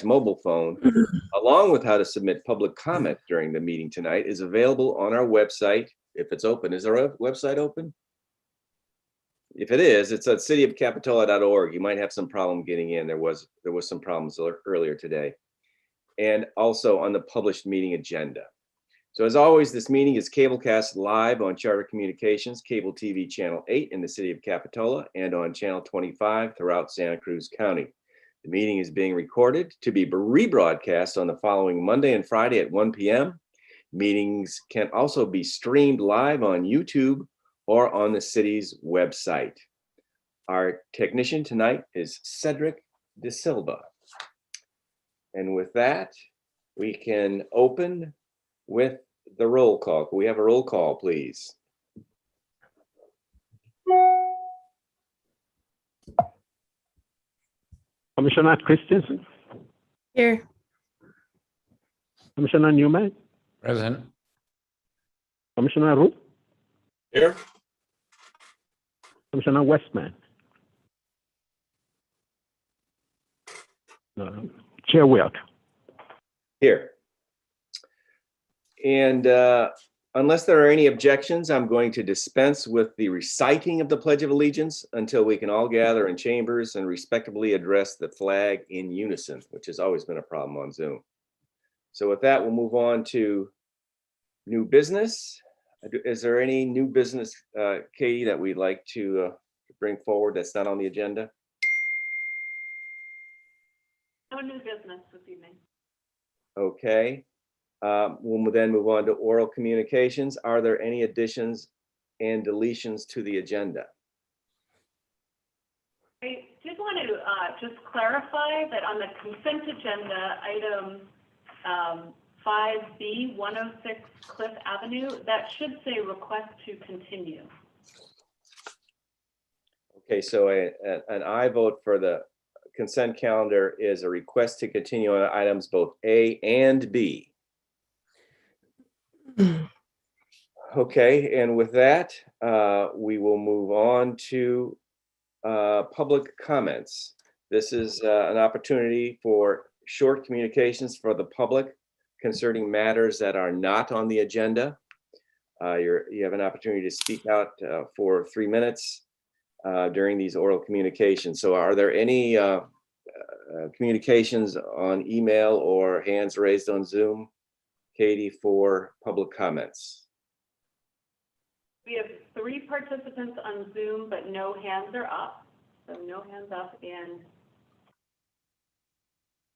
mobile phone, along with how to submit public comment during the meeting tonight, is available on our website. If it's open, is our website open? If it is, it's at cityofcapitola.org. You might have some problem getting in. There was some problems earlier today. And also on the published meeting agenda. So as always, this meeting is cablecast live on Charter Communications, Cable TV Channel 8 in the city of Capitola, and on Channel 25 throughout Santa Cruz County. The meeting is being recorded to be rebroadcast on the following Monday and Friday at 1 p.m. Meetings can also be streamed live on YouTube or on the city's website. Our technician tonight is Cedric De Silva. And with that, we can open with the roll call. Can we have a roll call, please? Commissioner Christensen. Here. Commissioner Newman. Present. Commissioner Root. Here. Commissioner Westman. Chair Wilk. Here. And unless there are any objections, I'm going to dispense with the reciting of the Pledge of Allegiance until we can all gather in chambers and respectfully address the flag in unison, which has always been a problem on Zoom. So with that, we'll move on to new business. Is there any new business, Katie, that we'd like to bring forward that's not on the agenda? No new business this evening. Okay. We'll then move on to oral communications. Are there any additions and deletions to the agenda? I did want to just clarify that on the consent agenda, item 5B, 106 Cliff Avenue, that should say request to continue. Okay, so an aye vote for the consent calendar is a request to continue on items both A and B. Okay, and with that, we will move on to public comments. This is an opportunity for short communications for the public concerning matters that are not on the agenda. You have an opportunity to speak out for 3 minutes during these oral communications. So are there any communications on email or hands raised on Zoom, Katie, for public comments? We have 3 participants on Zoom, but no hands are up. So no hands up, and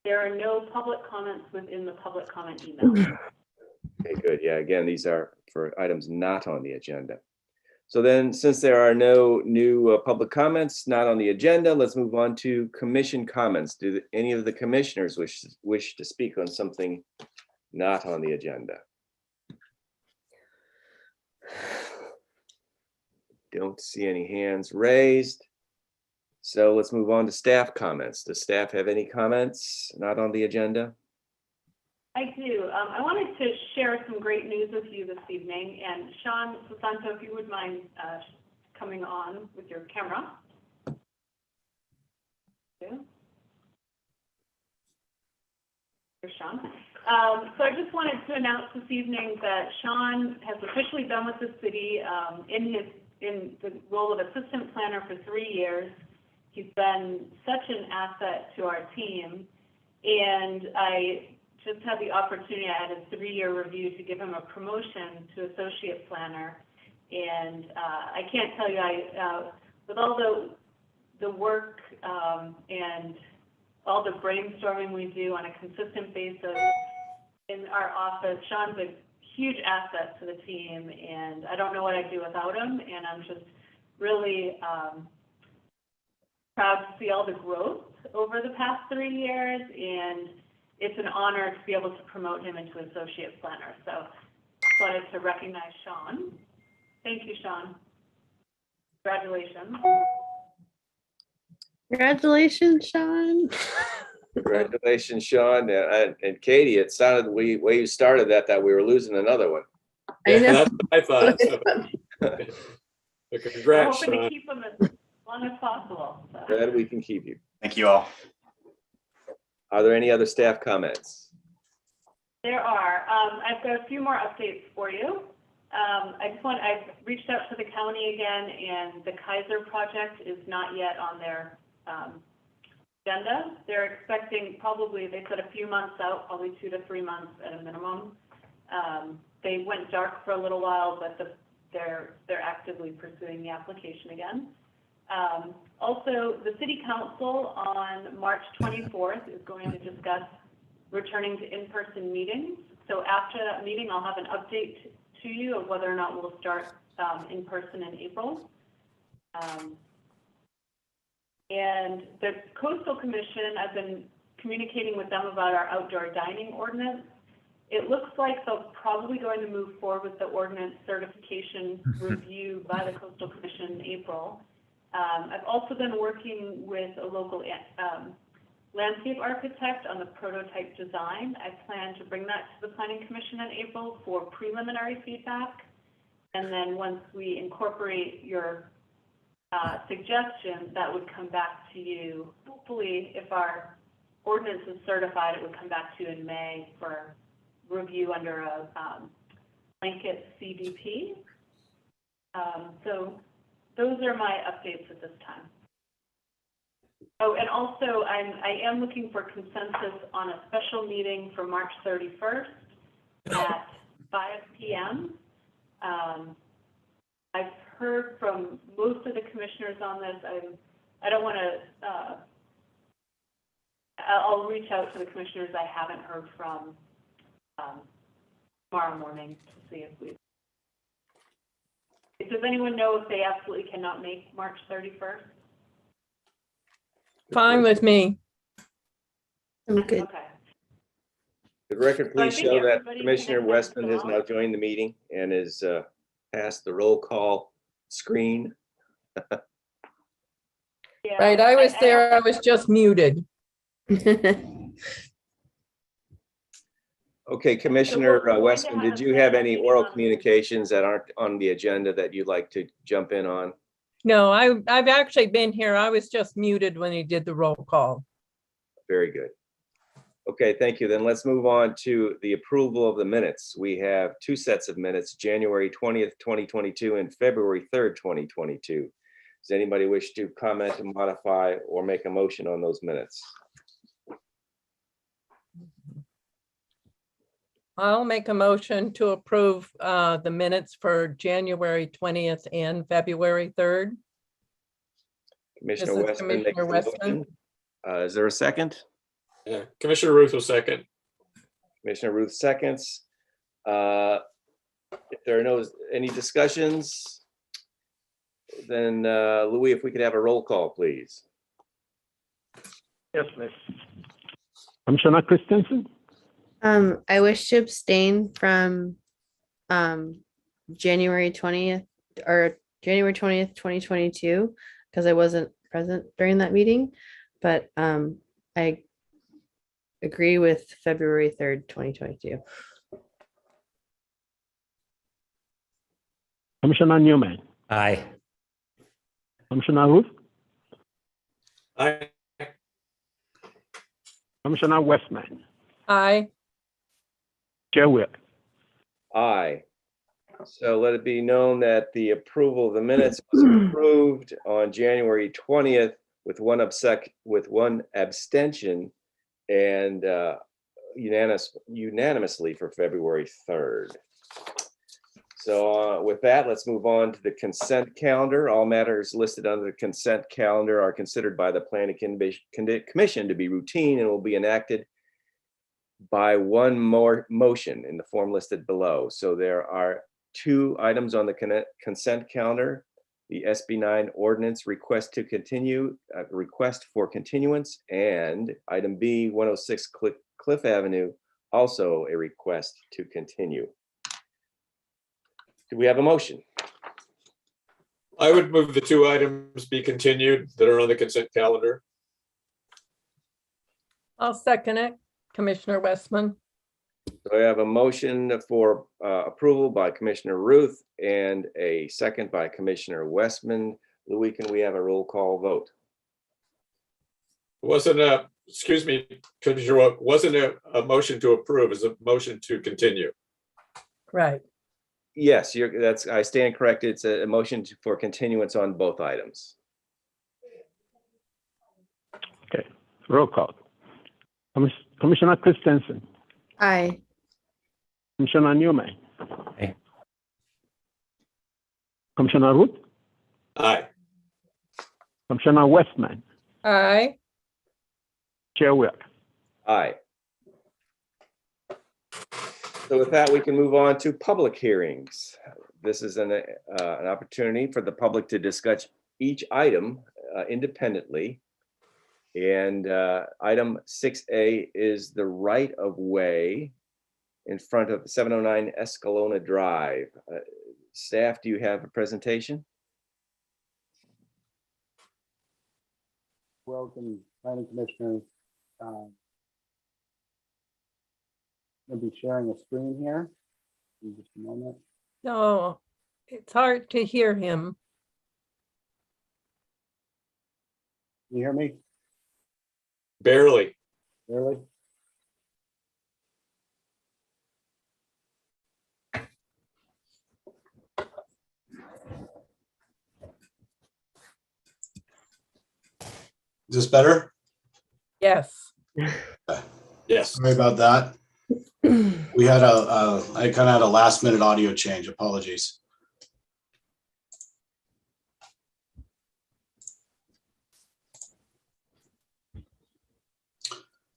there are no public comments within the public comment email. Okay, good. Yeah, again, these are for items not on the agenda. So then, since there are no new public comments not on the agenda, let's move on to commission comments. Do any of the commissioners wish to speak on something not on the agenda? Don't see any hands raised. So let's move on to staff comments. Does staff have any comments not on the agenda? I do. I wanted to share some great news with you this evening. And Sean Sasanto, if you would mind coming on with your camera. Yeah. Here's Sean. So I just wanted to announce this evening that Sean has officially been with the city in the role of assistant planner for 3 years. He's been such an asset to our team, and I just had the opportunity. I had a 3-year review to give him a promotion to associate planner, and I can't tell you, with all the work and all the brainstorming we do on a consistent basis in our office, Sean's a huge asset to the team, and I don't know what I'd do without him, and I'm just really proud to see all the growth over the past 3 years, and it's an honor to be able to promote him into associate planner. So I wanted to recognize Sean. Thank you, Sean. Congratulations. Congratulations, Sean. Congratulations, Sean. And Katie, it sounded the way you started that we were losing another one. I know. That's what I thought. So. But I'm congrats, hoping to Sean. keep him as long as possible. So. Glad we can keep you. Thank you all. Are there any other staff comments? There are. I've got a few more updates for you. I've reached out to the county again, and the Kaiser project is not yet on their agenda. They're expecting probably, they said a few months out, probably 2 to 3 months at a minimum. They went dark for a little while, but they're actively pursuing the application again. Also, the City Council on March 24th is going to discuss returning to in-person meetings. So after that meeting, I'll have an update to you of whether or not we'll start in person in April. And the Coastal Commission, I've been communicating with them about our outdoor dining ordinance. It looks like they're probably going to move forward with the ordinance certification review by the Coastal Commission in April. I've also been working with a local landscape architect on the prototype design. I plan to bring that to the Planning Commission in April for preliminary feedback. And then once we incorporate your suggestion, that would come back to you. Hopefully, if our ordinance is certified, it would come back to you in May for review under a blanket CDP. So those are my updates at this time. Oh, and also I am looking for consensus on a special meeting for March 31st at 5 p.m. I've heard from most of the commissioners on this. I don't want to, I'll reach out to the commissioners I haven't heard from tomorrow morning to see if does anyone know if they absolutely cannot make March 31st? Fine with me. I'm good. Okay. The record So I please think show that everybody Commissioner can attend Westman has now joined the meeting and is past the roll call screen. Yeah, Right, I was there, I was just muted. Okay, Commissioner going to Westman, have did a you have special any meeting oral on- communications that aren't on the agenda that you'd like to jump in on? No, I've actually been here. I was just muted when he did the roll call. Very good. Okay, thank you. Then let's move on to the approval of the minutes. We have 2 sets of minutes, January 20th, 2022 and February 3rd, 2022. Does anybody wish to comment and modify or make a motion on those minutes? I'll make a motion to approve the minutes for January 20th and February 3rd. Commissioner This is Westman makes Commissioner the Westman. motion. Is there a second? Yeah, Commissioner Ruth will second. Commissioner Ruth seconds. If there are any discussions, then Louis, if we could have a roll call, please. Yes, please. Commissioner Christensen, I wish to abstain from January 20th or January 20th, 2022, because I wasn't present during that meeting. But I agree with February 3rd, 2022. Commissioner Newman, Aye. Commissioner Ruth, Aye. Commissioner Westman, Aye. Chair Wilk. Aye. So let it be known that the approval of the minutes was approved on January 20th with one abstention and unanimously for February 3rd. So with that, let's move on to the consent calendar. All matters listed under the consent calendar are considered by the Planning Commission to be routine and will be enacted by one more motion in the form listed below. So there are 2 items on the consent calendar. The SB9 ordinance request to continue, request for continuance, and item B, 106 Cliff Avenue, also a request to continue. Do we have a motion? I would move the 2 items be continued that are on the consent calendar. I'll second it, Commissioner Westman. So I have a motion for approval by Commissioner Ruth and a second by Commissioner Westman. Louis, can we have a roll call vote? Wasn't excuse me, Commissioner, wasn't a motion to approve, it's a motion to continue. Right. Yes, I stand corrected. It's a motion for continuance on both items. Okay, roll call. Commissioner Christensen, Aye. Commissioner Newman. Aye. Commissioner Root, Aye. Commissioner Westman, Aye. Chair Wilk. Aye. So with that, we can move on to public hearings. This is an opportunity for the public to discuss each item independently. And item 6A is the right of way in front of 709 Escalona Drive. Staff, do you have a presentation? Welcome, planning commissioners. I'll be sharing a screen here in just a moment. No, it's hard to hear him. Can you hear me? Barely. Barely? Is this better? Yes. Yes. Sorry about that. We had I kind of had a last minute audio change. Apologies.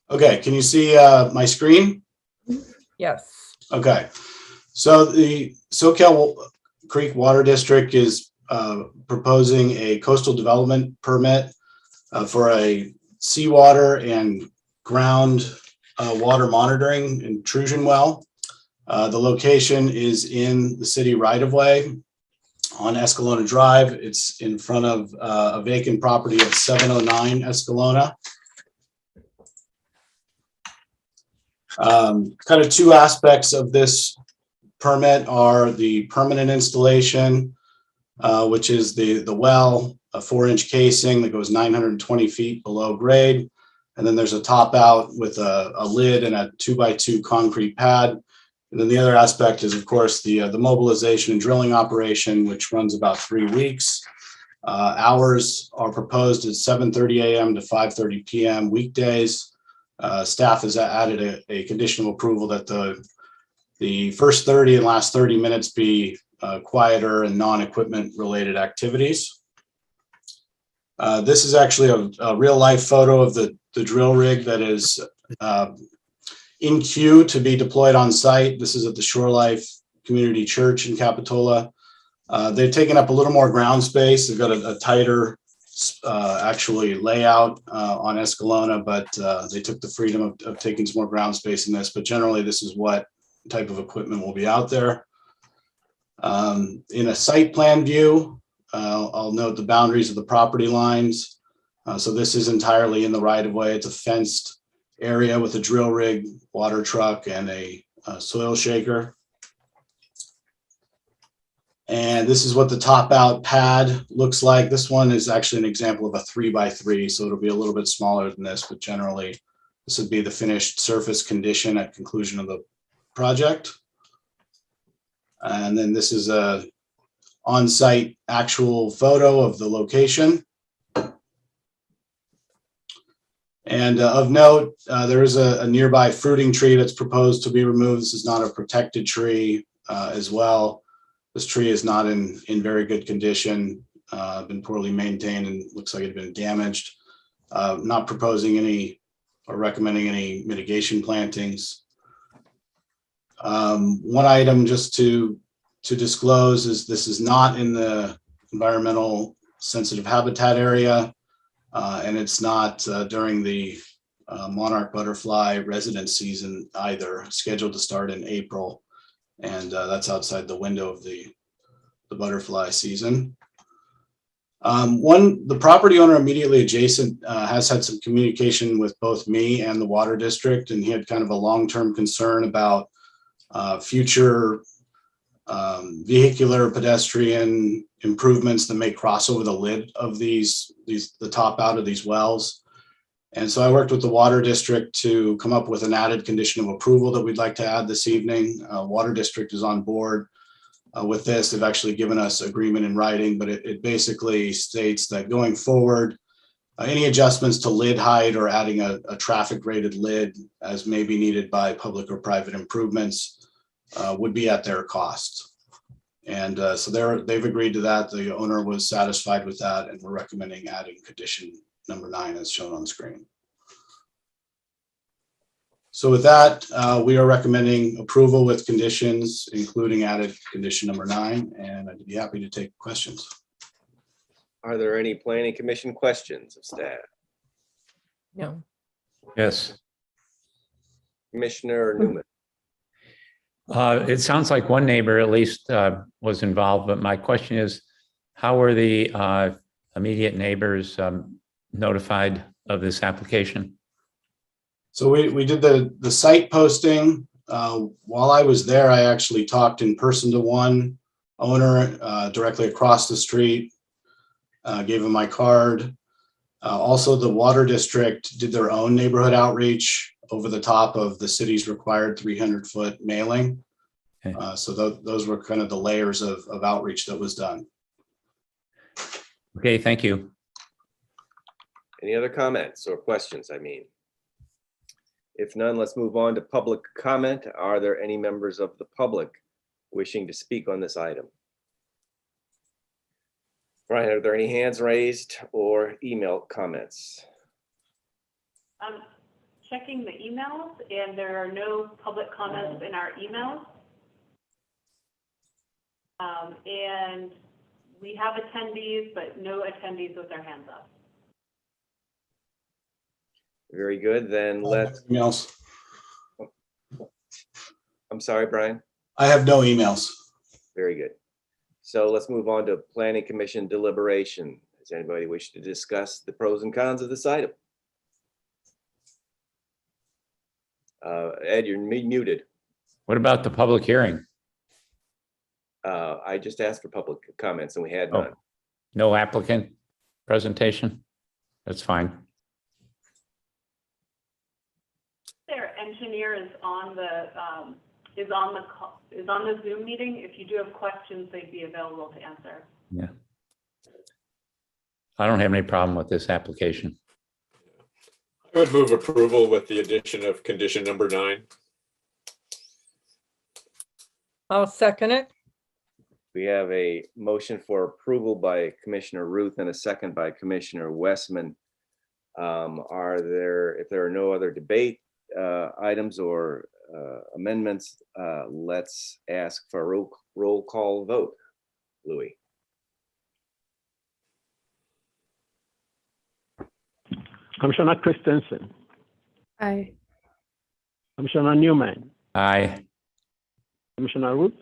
Okay, can you see my screen? Yes. Okay, so the Soquel Creek Water District is proposing a coastal development permit for a seawater and ground water monitoring intrusion well. The location is in the city right of way on Escalona Drive. It's in front of a vacant property at 709 Escalona. Kind of two aspects of this permit are the permanent installation, which is the well, a 4-inch casing that goes 920 feet below grade. And then there's a top out with a lid and a 2x2 concrete pad. And then the other aspect is, of course, the mobilization and drilling operation, which runs about 3 weeks. Hours are proposed at 7:30 a.m. to 5:30 p.m. weekdays. Staff has added a conditional approval that the first 30 and last 30 minutes be quieter and non-equipment related activities. This is actually a real life photo of the drill rig that is in queue to be deployed on site. This is at the Shore Life Community Church in Capitola. They've taken up a little more ground space. They've got a tighter actually layout on Escalona, but they took the freedom of taking some more ground space in this. But generally, this is what type of equipment will be out there. In a site plan view, I'll note the boundaries of the property lines. So this is entirely in the right of way. It's a fenced area with a drill rig, water truck, and a soil shaker. And this is what the top out pad looks like. This one is actually an example of a 3x3, so it'll be a little bit smaller than this, but generally this would be the finished surface condition at conclusion of the project. And then this is a on-site actual photo of the location. And of note, there is a nearby fruiting tree that's proposed to be removed. This is not a protected tree as well. This tree is not in very good condition, been poorly maintained, and looks like it had been damaged. Not proposing any or recommending any mitigation plantings. One item just to disclose is this is not in the environmental sensitive habitat area, and it's not during the monarch butterfly residence season either, scheduled to start in April. And that's outside the window of the butterfly season. The property owner immediately adjacent has had some communication with both me and the water district, and he had kind of a long-term concern about future vehicular pedestrian improvements that may cross over the lid of the top out of these wells. And so I worked with the Water District to come up with an added condition of approval that we'd like to add this evening. Water District is on board with this. They've actually given us agreement in writing, but it basically states that going forward, any adjustments to lid height or adding a traffic rated lid as may be needed by public or private improvements would be at their cost. And so they've agreed to that. The owner was satisfied with that, and we're recommending adding condition number 9 as shown on screen. So with that, we are recommending approval with conditions, including added condition number 9, and I'd be happy to take questions. Are there any planning commission questions of staff? No. Yes. Commissioner Newman? It sounds like one neighbor at least was involved, but my question is, how were the immediate neighbors notified of this application? So we did the site posting. While I was there, I actually talked in person to one owner directly across the street, gave him my card. Also, the Water District did their own neighborhood outreach over the top of the city's required 300-foot mailing. Okay. So those were kind of the layers of outreach that was done. Okay, thank you. Any other comments or questions, I mean? If none, let's move on to public comment. Are there any members of the public wishing to speak on this item? Brian, are there any hands raised or email comments? I'm checking the emails, and there are no public comments in our emails. And we have attendees, but no attendees with their hands up. Very good, then let's, Emails. I'm sorry, Brian. I have no emails. Very good. So let's move on to planning commission deliberation. Does anybody wish to discuss the pros and cons of this item? Ed, you're muted. What about the public hearing? I just asked for public comments and we had Oh. none. No applicant presentation? That's fine. Their engineer is on the Zoom meeting. If you do have questions, they'd be available to answer. Yeah. I don't have any problem with this application. I would move approval with the addition of condition number 9. I'll second it. We have a motion for approval by Commissioner Ruth and a second by Commissioner Westman. If there are no other debate items or amendments, let's ask for a roll call vote. Louis? Commissioner Christensen, Aye. Commissioner Newman, Aye. Commissioner Root,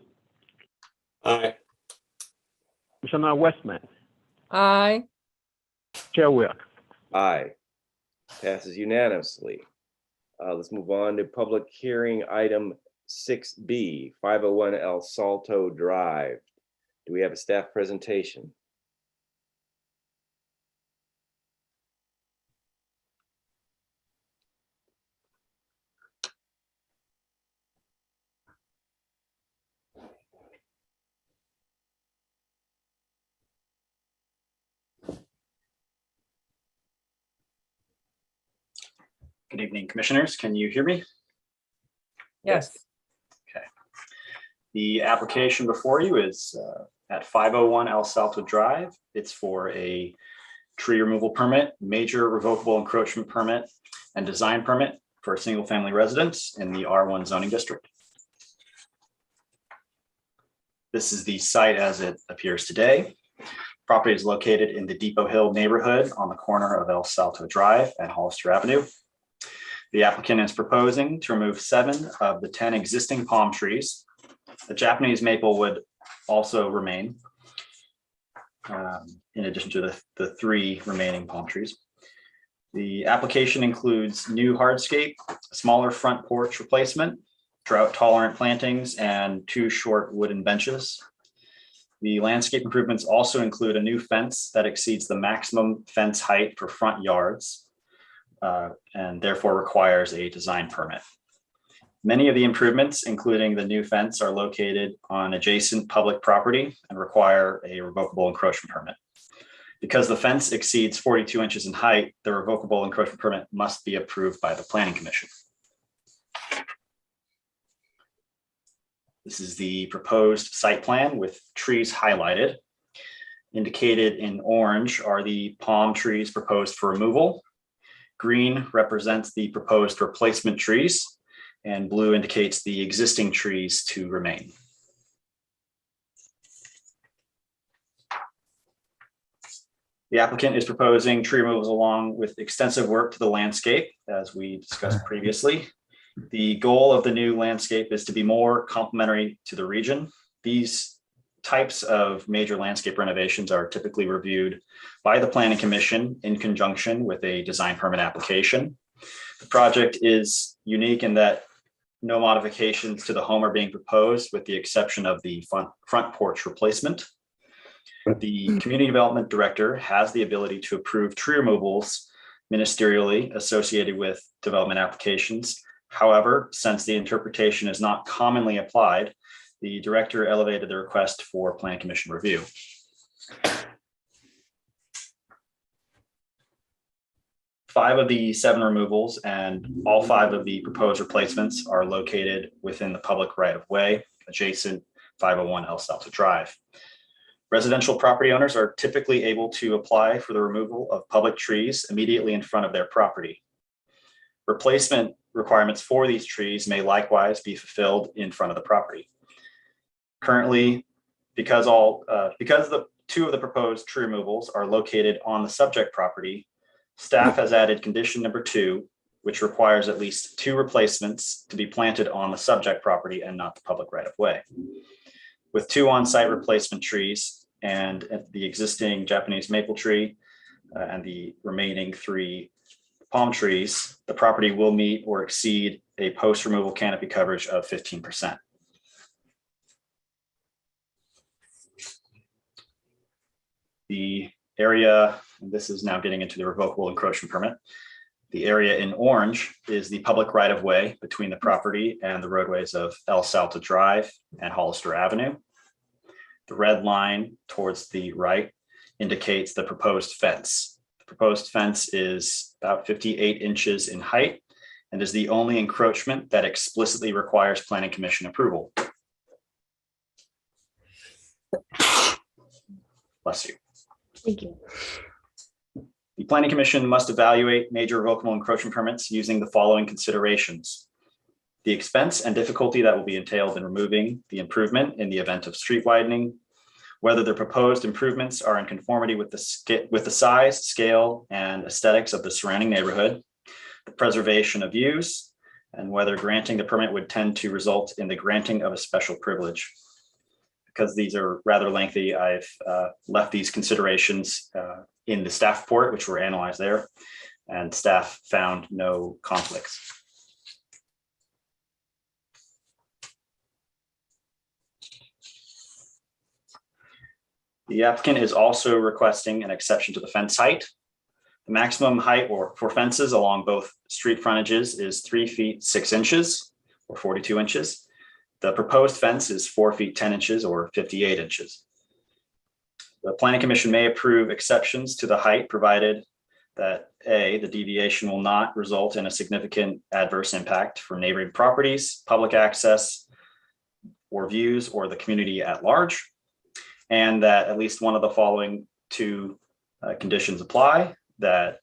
Aye. Commissioner Westman, Aye. Chair Wilk. Aye. Passes unanimously. Let's move on to public hearing item 6B, 501 El Salto Drive. Do we have a staff presentation? Good evening, commissioners. Can you hear me? Yes. The application before you is at 501 El Salto Drive. It's for a tree removal permit, major revocable encroachment permit, and design permit for a single-family residence in the R1 zoning district. This is the site as it appears today. Property is located in the Depot Hill neighborhood on the corner of El Salto Drive and Hollister Avenue. The applicant is proposing to remove 7 of the 10 existing palm trees. The Japanese maple would also remain, in addition to the 3 remaining palm trees. The application includes new hardscape, a smaller front porch replacement, drought-tolerant plantings, and 2 short wooden benches. The landscape improvements also include a new fence that exceeds the maximum fence height for front yards, and therefore requires a design permit. Many of the improvements, including the new fence, are located on adjacent public property and require a revocable encroachment permit. Because the fence exceeds 42 inches in height, the revocable encroachment permit must be approved by the Planning Commission. This is the proposed site plan with trees highlighted. Indicated in orange are the palm trees proposed for removal. Green represents the proposed replacement trees, and blue indicates the existing trees to remain. The applicant is proposing tree removals along with extensive work to the landscape, as we discussed previously. The goal of the new landscape is to be more complementary to the region. These types of major landscape renovations are typically reviewed by the Planning Commission in conjunction with a design permit application. The project is unique in that no modifications to the home are being proposed, with the exception of the front porch replacement. The Community Development Director has the ability to approve tree removals ministerially associated with development applications. However, since the interpretation is not commonly applied, the director elevated the request for Planning Commission review. Five of the 7 removals and all 5 of the proposed replacements are located within the public right-of-way adjacent 501 El Salto Drive. Residential property owners are typically able to apply for the removal of public trees immediately in front of their property. Replacement requirements for these trees may likewise be fulfilled in front of the property. Currently, because the 2 of the proposed tree removals are located on the subject property, staff has added condition number 2, which requires at least 2 replacements to be planted on the subject property and not the public right-of-way. With 2 on-site replacement trees and the existing Japanese maple tree and the remaining 3 palm trees, the property will meet or exceed a post-removal canopy coverage of 15%. The area, and this is now getting into the revocable encroachment permit. The area in orange is the public right-of-way between the property and the roadways of El Salto Drive and Hollister Avenue. The red line towards the right indicates the proposed fence. The proposed fence is about 58 inches in height and is the only encroachment that explicitly requires Planning Commission approval. Bless you. Thank you. The Planning Commission must evaluate major revocable encroachment permits using the following considerations: the expense and difficulty that will be entailed in removing the improvement in the event of street widening, whether the proposed improvements are in conformity with the size, scale, and aesthetics of the surrounding neighborhood, the preservation of views, and whether granting the permit would tend to result in the granting of a special privilege. Because these are rather lengthy, I've left these considerations in the staff report, which were analyzed there, and staff found no conflicts. The applicant is also requesting an exception to the fence height. The maximum height for fences along both street frontages is 3 feet 6 inches or 42 inches. The proposed fence is 4 feet 10 inches or 58 inches. The Planning Commission may approve exceptions to the height provided that A, the deviation will not result in a significant adverse impact for neighboring properties, public access, or views, or the community at large, and that at least one of the following 2 conditions apply. That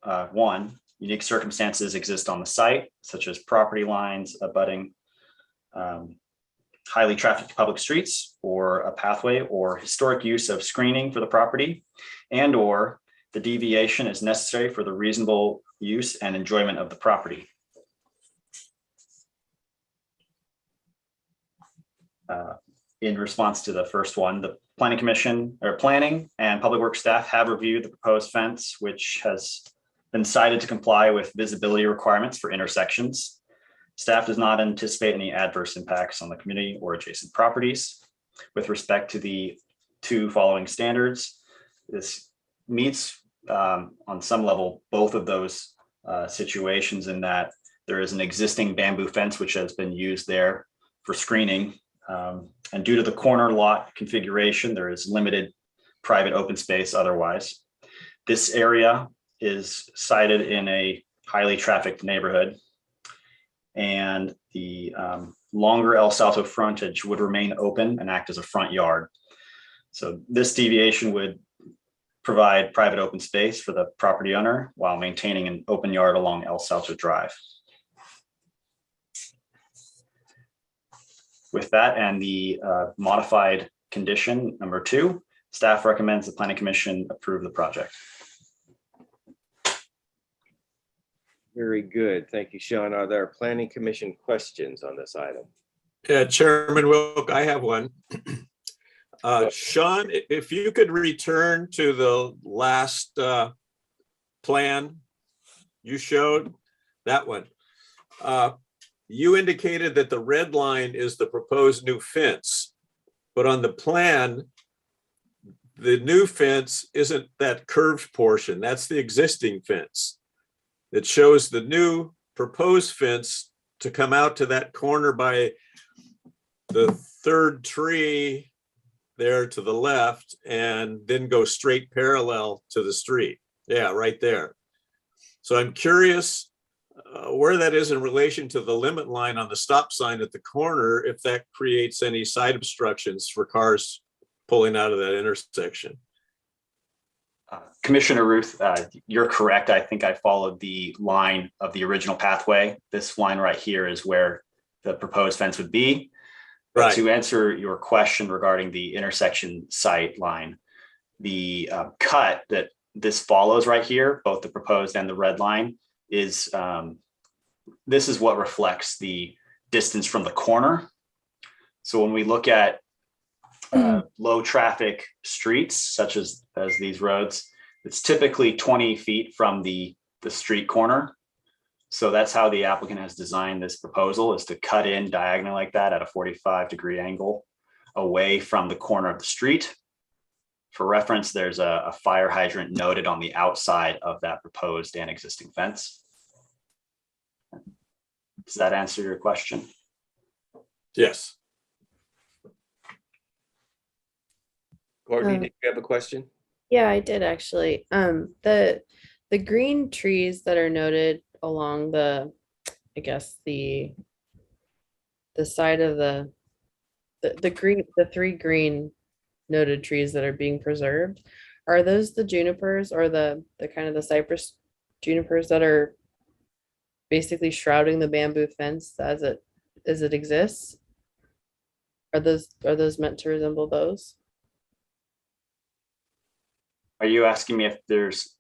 1, unique circumstances exist on the site, such as property lines abutting highly trafficked public streets, or a pathway, or historic use of screening for the property, and or the deviation is necessary for the reasonable use and enjoyment of the property. In response to the first one, the Planning Commission or Planning and Public Works staff have reviewed the proposed fence, which has been cited to comply with visibility requirements for intersections. Staff does not anticipate any adverse impacts on the community or adjacent properties. With respect to the 2 following standards, this meets on some level both of those situations in that there is an existing bamboo fence which has been used there for screening. And due to the corner lot configuration, there is limited private open space otherwise. This area is sited in a highly trafficked neighborhood, and the longer El Salto frontage would remain open and act as a front yard. So this deviation would provide private open space for the property owner while maintaining an open yard along El Salto Drive. With that and the modified condition number 2, staff recommends the planning commission approve the project. Very good. Thank you, Sean. Are there planning commission questions on this item? Yeah, Chairman Wilk, I have one. Sean, if you could return to the last plan you showed, that one. You indicated that the red line is the proposed new fence, but on the plan, the new fence isn't that curved portion. That's the existing fence. It shows the new proposed fence to come out to that corner by the third tree there to the left and then go straight parallel to the street. Yeah, right there. So I'm curious where that is in relation to the limit line on the stop sign at the corner, if that creates any side obstructions for cars pulling out of that intersection. Commissioner Ruth, you're correct. I think I followed the line of the original pathway. This line right here is where the proposed fence would be. But Right. to answer your question regarding the intersection sight line, the cut that this follows right here, both the proposed and the red line, is this is what reflects the distance from the corner. So when we look at low traffic streets, such as these roads, it's typically 20 feet from the street corner. So that's how the applicant has designed this proposal, is to cut in diagonally like that at a 45-degree angle away from the corner of the street. For reference, there's a fire hydrant noted on the outside of that proposed and existing fence. Does that answer your question? Yes. Courtney, Um, did you have a question? Yeah, I did actually. The green trees that are noted along the, I guess the side of the three green noted trees that are being preserved, are those the junipers or the kind of the cypress junipers that are basically shrouding the bamboo fence as it exists? Are those meant to resemble those? Are you asking me if there's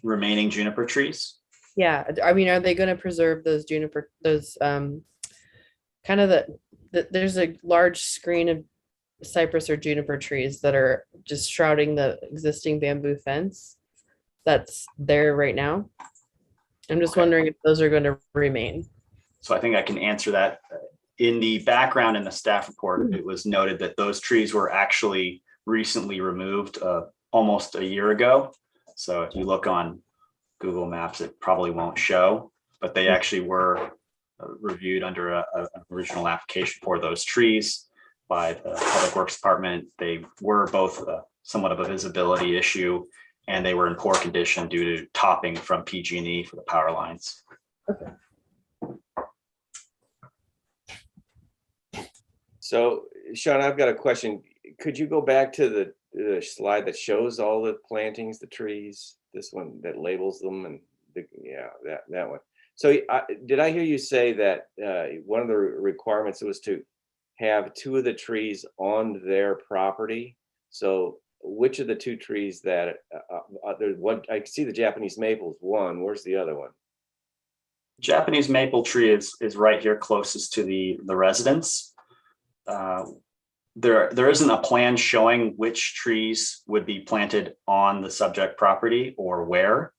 remaining juniper trees? Yeah, I mean, are they going to preserve those juniper, those kind of there's a large screen of cypress or juniper trees that are just shrouding the existing bamboo fence that's there right now. I'm just wondering if those are going to remain. So I think I can answer that. In the background in the staff report, it was noted that those trees were actually recently removed almost a year ago. So if you look on Google Maps, it probably won't show, but they actually were reviewed under an original application for those trees by the Public Works Department. They were both somewhat of a visibility issue, and they were in poor condition due to topping from PG&E for the power lines. Okay. So, Sean, I've got a question. Could you go back to the slide that shows all the plantings, the trees, this one that labels them, and that one. So did I hear you say that one of the requirements was to have 2 of the trees on their property? So which of the 2 trees that there's one, I see the Japanese maples, one, where's the other one? Japanese maple tree is right here closest to the residence. There isn't a plan showing which trees would be planted on the subject property or where,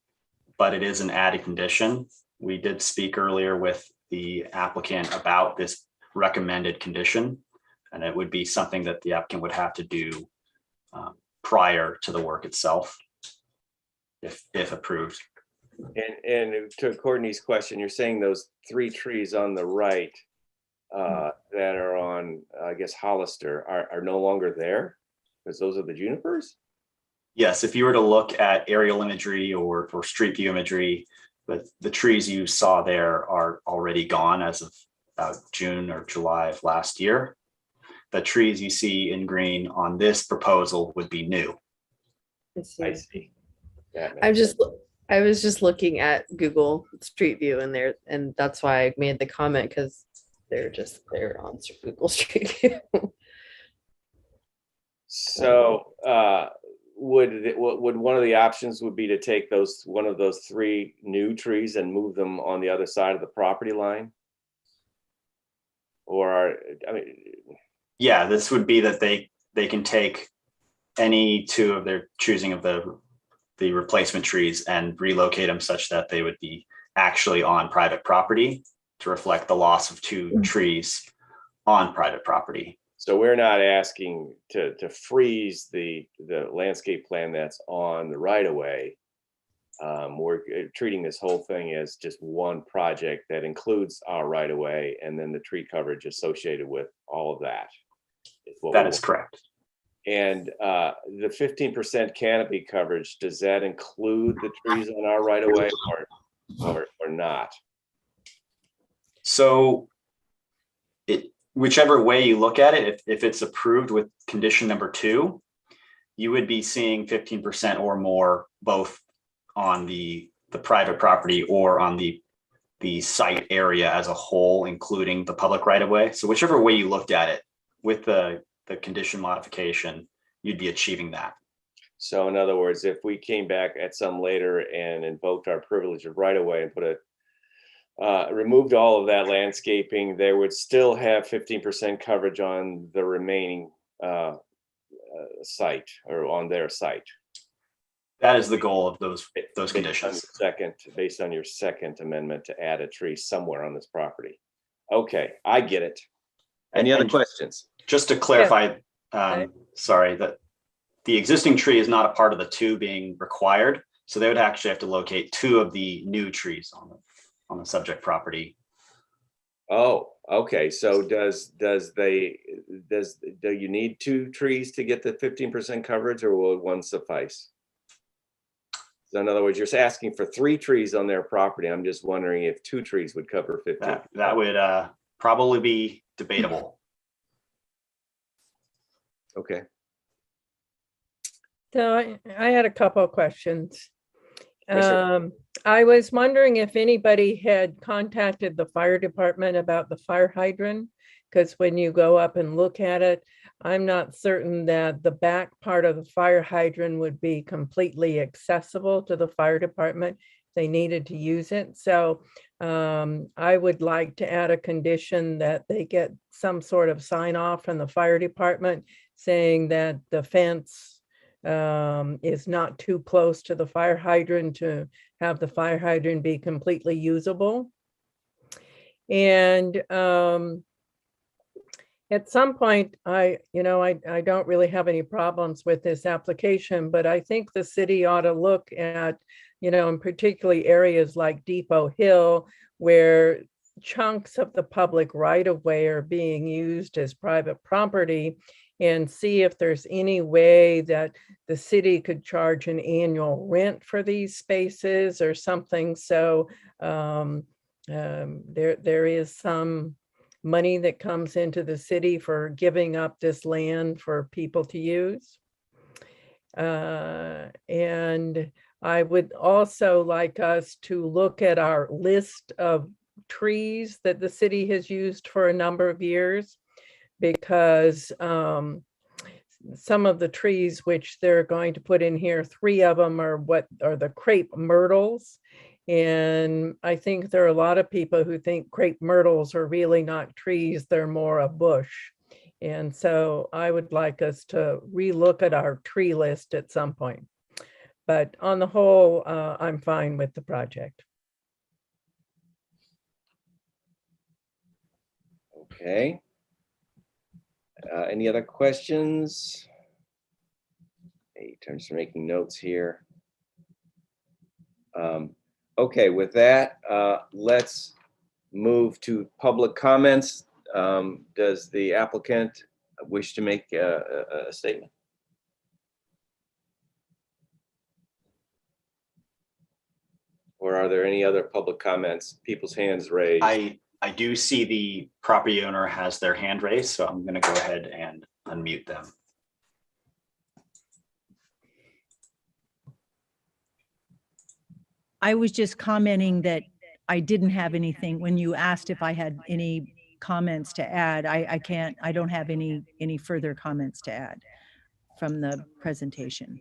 but it is an added condition. We did speak earlier with the applicant about this recommended condition, and it would be something that the applicant would have to do prior to the work itself, if approved. And to Courtney's question, you're saying those 3 trees on the right that are on, I guess, Hollister are no longer there? Because those are the junipers? Yes, if you were to look at aerial imagery or street view imagery, the trees you saw there are already gone as of about June or July of last year. The trees you see in green on this proposal would be new. I see. That I'm makes just, sense. I was just looking at Google Street View and there, and that's why I made the comment because they're on Google Street View. So would one of the options would be to take one of those 3 new trees and move them on the other side of the property line? Or, I mean, Yeah, this would be that they can take any 2 of their choosing of the replacement trees and relocate them such that they would be actually on private property to reflect the loss of 2 trees on private property. so we're not asking to freeze the landscape plan that's on the right of way. We're treating this whole thing as just one project that includes our right of way and then the tree coverage associated with all of that. That is correct. And the 15% canopy coverage, does that include the trees on our right of way or not? So whichever way you look at it, if it's approved with condition number 2, you would be seeing 15% or more both on the private property or on the site area as a whole, including the public right of way. So whichever way you looked at it with the condition modification, you'd be achieving that. So in other words, if we came back at some later and invoked our privilege of right of way and removed all of that landscaping, they would still have 15% coverage on the remaining site or on their site. That is the goal of those conditions. Based on your second amendment to add a tree somewhere on this property. Okay, I get it. Any other questions? Just to clarify, Okay. sorry, that the existing tree is not a part of the 2 being required. So they would actually have to locate 2 of the new trees on the subject property. Oh, okay. So do you need 2 trees to get the 15% coverage, or will 1 suffice? So in other words, you're asking for 3 trees on their property. I'm just wondering if 2 trees would cover 15. That would probably be debatable. Okay. So I had a couple of questions. Yes, sir. I was wondering if anybody had contacted the fire department about the fire hydrant, because when you go up and look at it, I'm not certain that the back part of the fire hydrant would be completely accessible to the fire department if they needed to use it. So I would like to add a condition that they get some sort of sign off from the fire department saying that the fence is not too close to the fire hydrant to have the fire hydrant be completely usable. And at some point, I don't really have any problems with this application, but I think the city ought to look at, in particularly areas like Depot Hill, where chunks of the public right of way are being used as private property, and see if there's any way that the city could charge an annual rent for these spaces or something. So there is some money that comes into the city for giving up this land for people to use. And I would also like us to look at our list of trees that the city has used for a number of years, because some of the trees which they're going to put in here, 3 of them are what are the crepe myrtles. And I think there are a lot of people who think crepe myrtles are really not trees, they're more a bush. And so I would like us to relook at our tree list at some point. But on the whole, I'm fine with the project. Okay. Any other questions? In terms of making notes here. Okay, with that, let's move to public comments. Does the applicant wish to make a statement? Or are there any other public comments? People's hands raised. I do see the property owner has their hand raised, so I'm going to go ahead and unmute them. I was just commenting that I didn't have anything, when you asked if I had any comments to add, I don't have any further comments to add from the presentation.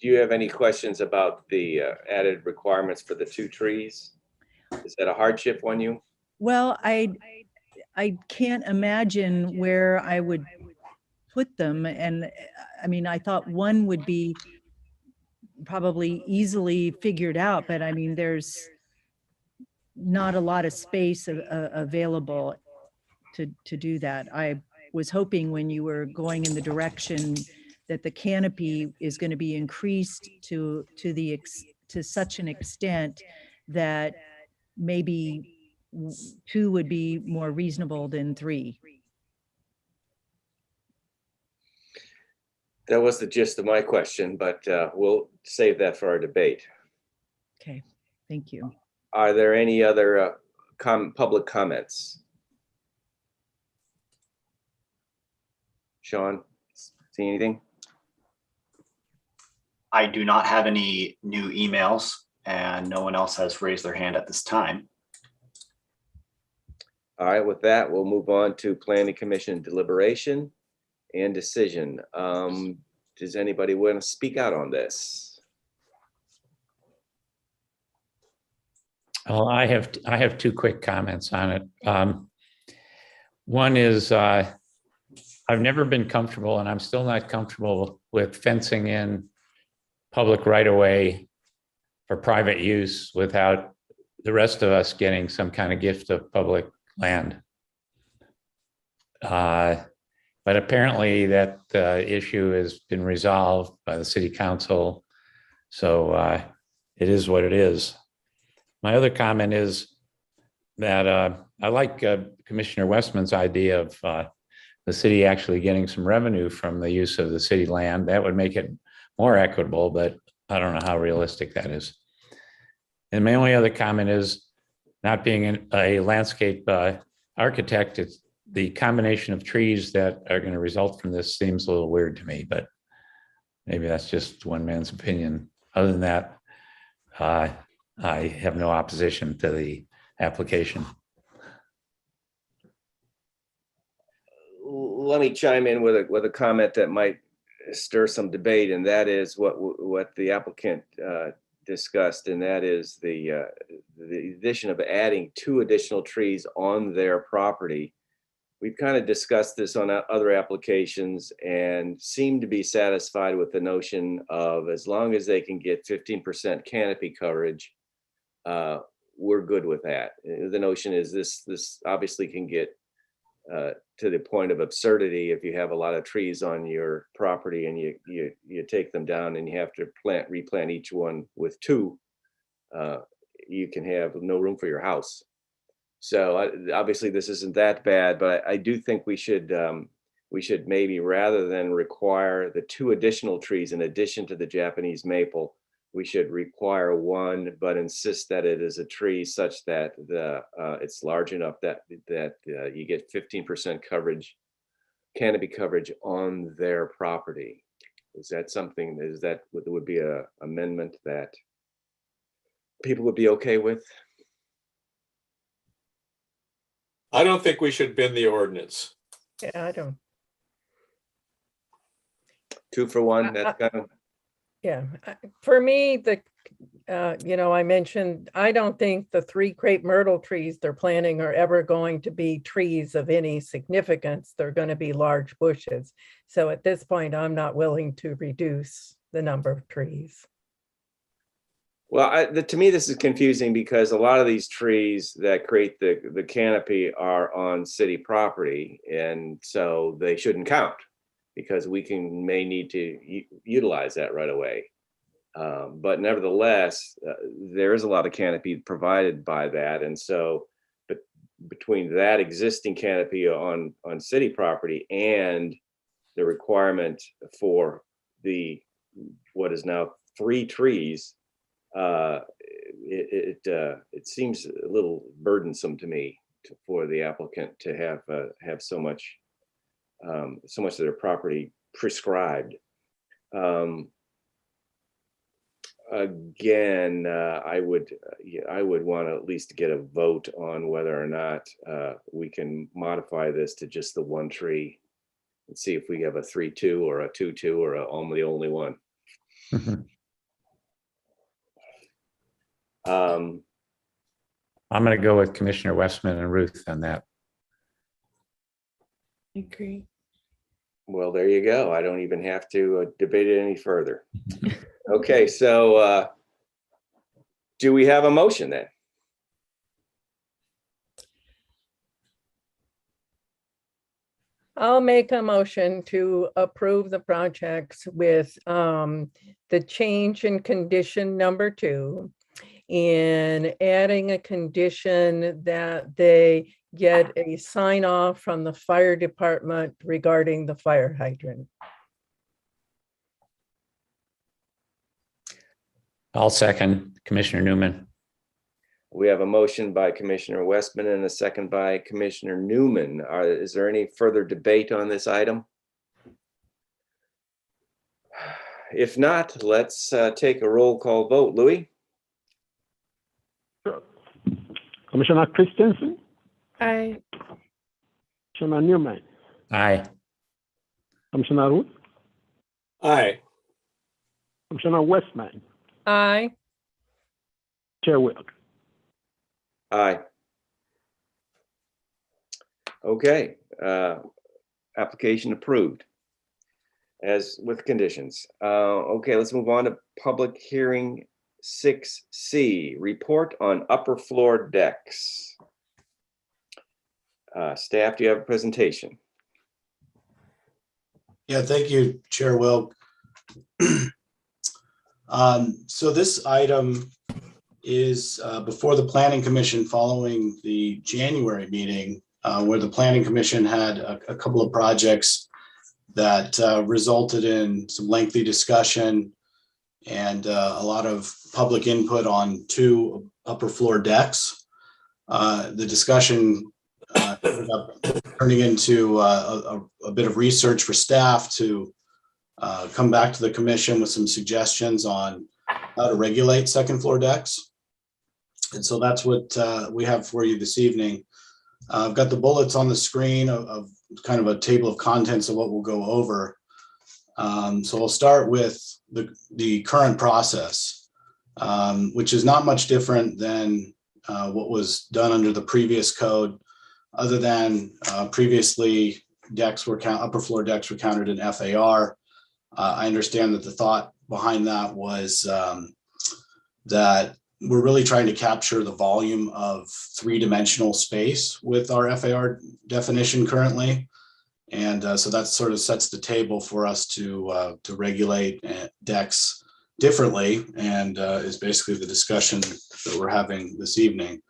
Do you have any questions about the added requirements for the 2 trees? Is that a hardship on you? Well, I can't imagine where I would put them. And I mean, I thought one would be probably easily figured out, but I mean, there's not a lot of space available to do that. I was hoping when you were going in the direction that the canopy is going to be increased to such an extent that maybe 2 would be more reasonable than 3. That was the gist of my question, but we'll save that for our debate. Okay, thank you. Are there any other public comments? Sean, see anything? I do not have any new emails, and no one else has raised their hand at this time. All right, with that, we'll move on to Planning Commission deliberation and decision. Does anybody want to speak out on this? Well, I have 2 quick comments on it. One is I've never been comfortable, and I'm still not comfortable with fencing in public right-of-way for private use without the rest of us getting some kind of gift of public land. But apparently that issue has been resolved by the city council. So it is what it is. My other comment is that I like Commissioner Westman's idea of the city actually getting some revenue from the use of the city land. That would make it more equitable, but I don't know how realistic that is. And my only other comment is, not being a landscape architect, it's the combination of trees that are going to result from this seems a little weird to me, but maybe that's just one man's opinion. Other than that, I have no opposition to the application. Let me chime in with a comment that might stir some debate, and that is what the applicant discussed, and that is the addition of adding 2 additional trees on their property. We've kind of discussed this on other applications and seem to be satisfied with the notion of, as long as they can get 15% canopy coverage, we're good with that. The notion is this obviously can get to the point of absurdity if you have a lot of trees on your property and you take them down and you have to replant each one with 2. You can have no room for your house. So obviously this isn't that bad, but I do think we should maybe, rather than require the 2 additional trees in addition to the Japanese maple, we should require 1, but insist that it is a tree such that it's large enough that you get 15% coverage, canopy coverage on their property. Is that something? Would be a amendment that people would be okay with? I don't think we should bend the ordinance. Yeah, I don't. 2 for 1. That's kind of. Yeah, for me, I mentioned, I don't think the 3 crepe myrtle trees they're planting are ever going to be trees of any significance. They're going to be large bushes. So at this point, I'm not willing to reduce the number of trees. Well, to me, this is confusing because a lot of these trees that create the canopy are on city property, and so they shouldn't count, because we may need to utilize that right away. But nevertheless, there is a lot of canopy provided by that. And so between that existing canopy on city property and the requirement for what is now 3 trees, it seems a little burdensome to me for the applicant to have so much of their property prescribed. Again, I would want to at least get a vote on whether or not we can modify this to just the 1 tree and see if we have a 3-2 or a 2-2 or only one. I'm going to go with Commissioner Westman and Ruth on that. I agree. Well, there you go. I don't even have to debate it any further. Okay, so do we have a motion then? I'll make a motion to approve the projects with the change in condition number 2 and adding a condition that they get a sign off from the fire department regarding the fire hydrant. I'll second Commissioner Newman. We have a motion by Commissioner Westman and a second by Commissioner Newman. Is there any further debate on this item? If not, let's take a roll call vote. Louis? Commissioner Christensen, Aye. Commissioner Newman, Aye. Commissioner Root, Aye. Commissioner Westman, Aye. Chair Wilk. Aye. Okay, application approved as with conditions. Okay, let's move on to public hearing 6C, report on upper floor decks. Staff, do you have a presentation? Yeah, thank you, Chair Wilk. So this item is before the Planning Commission following the January meeting, where the Planning Commission had a couple of projects that resulted in some lengthy discussion and a lot of public input on 2 upper floor decks. The discussion ended up turning into a bit of research for staff to come back to the commission with some suggestions on how to regulate second floor decks. And so that's what we have for you this evening. I've got the bullets on the screen of kind of a table of contents of what we'll go over. So we'll start with the current process, which is not much different than what was done under the previous code, other than previously upper floor decks were counted in FAR. I understand that the thought behind that was that we're really trying to capture the volume of 3-dimensional space with our FAR definition currently. And so that sort of sets the table for us to regulate decks differently, and is basically the discussion that we're having this evening.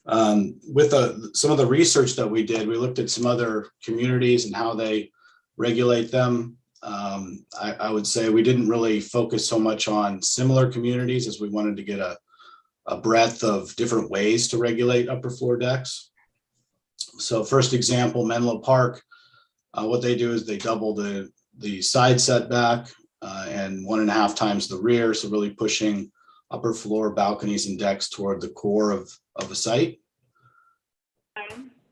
With some of the research that we did, we looked at some other communities and how they regulate them. I would say we didn't really focus so much on similar communities as we wanted to get a breadth of different ways to regulate upper floor decks. So first example, Menlo Park, what they do is they double the side setback and 1.5 times the rear. So really pushing upper floor balconies and decks toward the core of a site.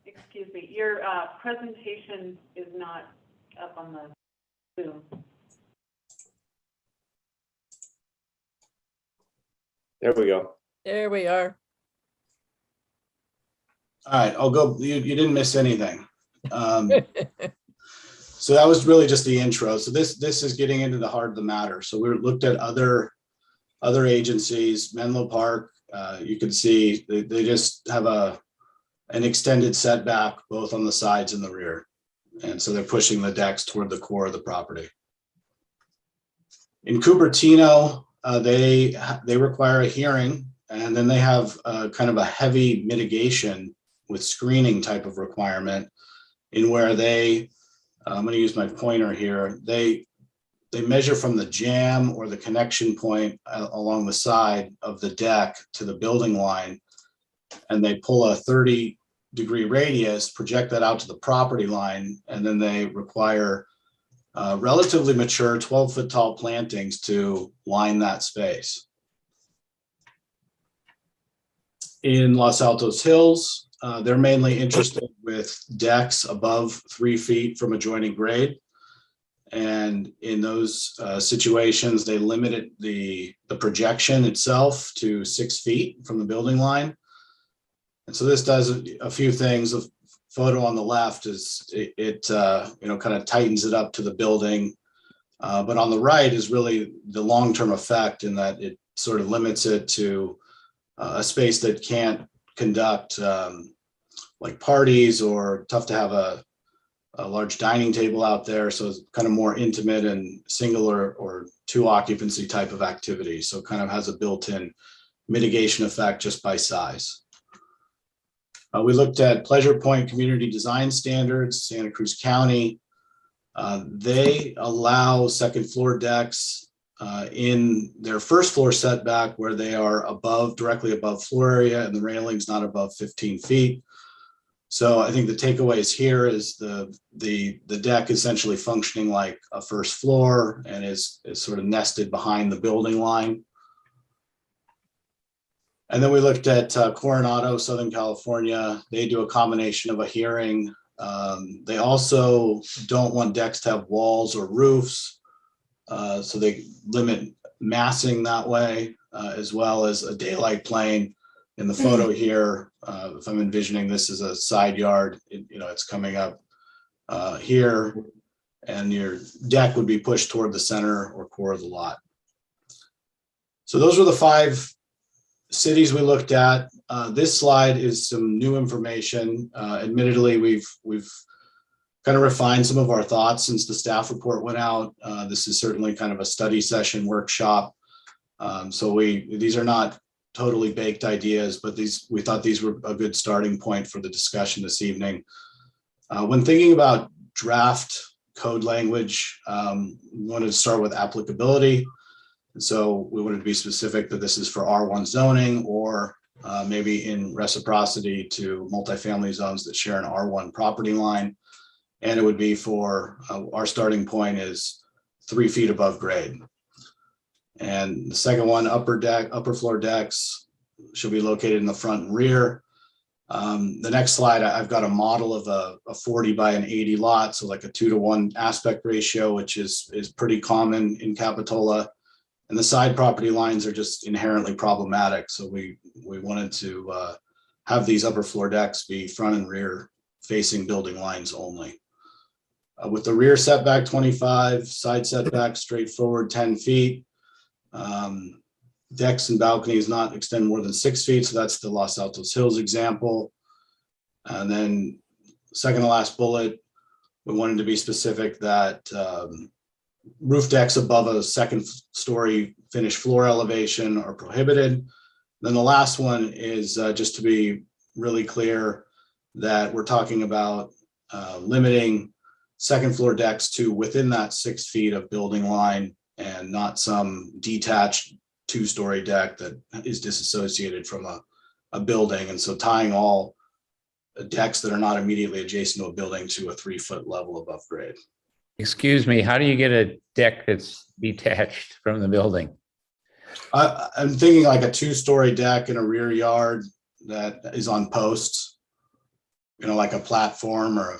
Excuse me, your presentation is not up on the Zoom. There we go. There we are. All right, I'll go. You didn't miss anything. So that was really just the intro. So this is getting into the heart of the matter. So we looked at other agencies. Menlo Park, you can see they just have an extended setback both on the sides and the rear, and so they're pushing the decks toward the core of the property. In Cupertino, they require a hearing, and then they have kind of a heavy mitigation with screening type of requirement in where I'm going to use my pointer here. They measure from the jamb or the connection point along the side of the deck to the building line, and they pull a 30-degree radius, project that out to the property line, and then they require relatively mature 12-foot tall plantings to line that space. In Los Altos Hills, they're mainly interested with decks above 3 feet from adjoining grade. And in those situations, they limited the projection itself to 6 feet from the building line. And so this does a few things. The photo on the left is it kind of tightens it up to the building. But on the right is really the long-term effect in that it sort of limits it to a space that can't conduct like parties, or tough to have a large dining table out there. So it's kind of more intimate and single or two occupancy type of activity. So it kind of has a built-in mitigation effect just by size. We looked at Pleasure Point Community Design Standards, Santa Cruz County. They allow second floor decks in their first floor setback where they are directly above floor area and the railing's not above 15 feet. So I think the takeaways here is the deck essentially functioning like a first floor and is sort of nested behind the building line. And then we looked at Coronado, Southern California. They do a combination of a hearing. They also don't want decks to have walls or roofs. So they limit massing that way, as well as a daylight plane. In the photo here, if I'm envisioning this as a side yard, it's coming up here, and your deck would be pushed toward the center or core of the lot. So those were the 5 cities we looked at. This slide is some new information. Admittedly, we've kind of refined some of our thoughts since the staff report went out. This is certainly kind of a study session workshop. So these are not totally baked ideas, but we thought these were a good starting point for the discussion this evening. When thinking about draft code language, we wanted to start with applicability. And so we wanted to be specific that this is for R1 zoning, or maybe in reciprocity to multifamily zones that share an R1 property line. And it would be for, our starting point is 3 feet above grade. And the second one, upper floor decks should be located in the front and rear. The next slide, I've got a model of a 40 by an 80 lot, so like a 2-to-1 aspect ratio, which is pretty common in Capitola. And the side property lines are just inherently problematic. So we wanted to have these upper floor decks be front and rear facing building lines only. With the rear setback 25, side setback straightforward 10 feet. Decks and balconies not extend more than 6 feet. So that's the Los Altos Hills example. And then second to last bullet, we wanted to be specific that roof decks above a second story finished floor elevation are prohibited. Then the last one is just to be really clear that we're talking about limiting second floor decks to within that 6 feet of building line, and not some detached 2-story deck that is disassociated from a building. And so tying all decks that are not immediately adjacent to a building to a 3-foot level above grade. Excuse me, how do you get a deck that's detached from the building? I'm thinking like a 2-story deck in a rear yard that is on posts, like a platform or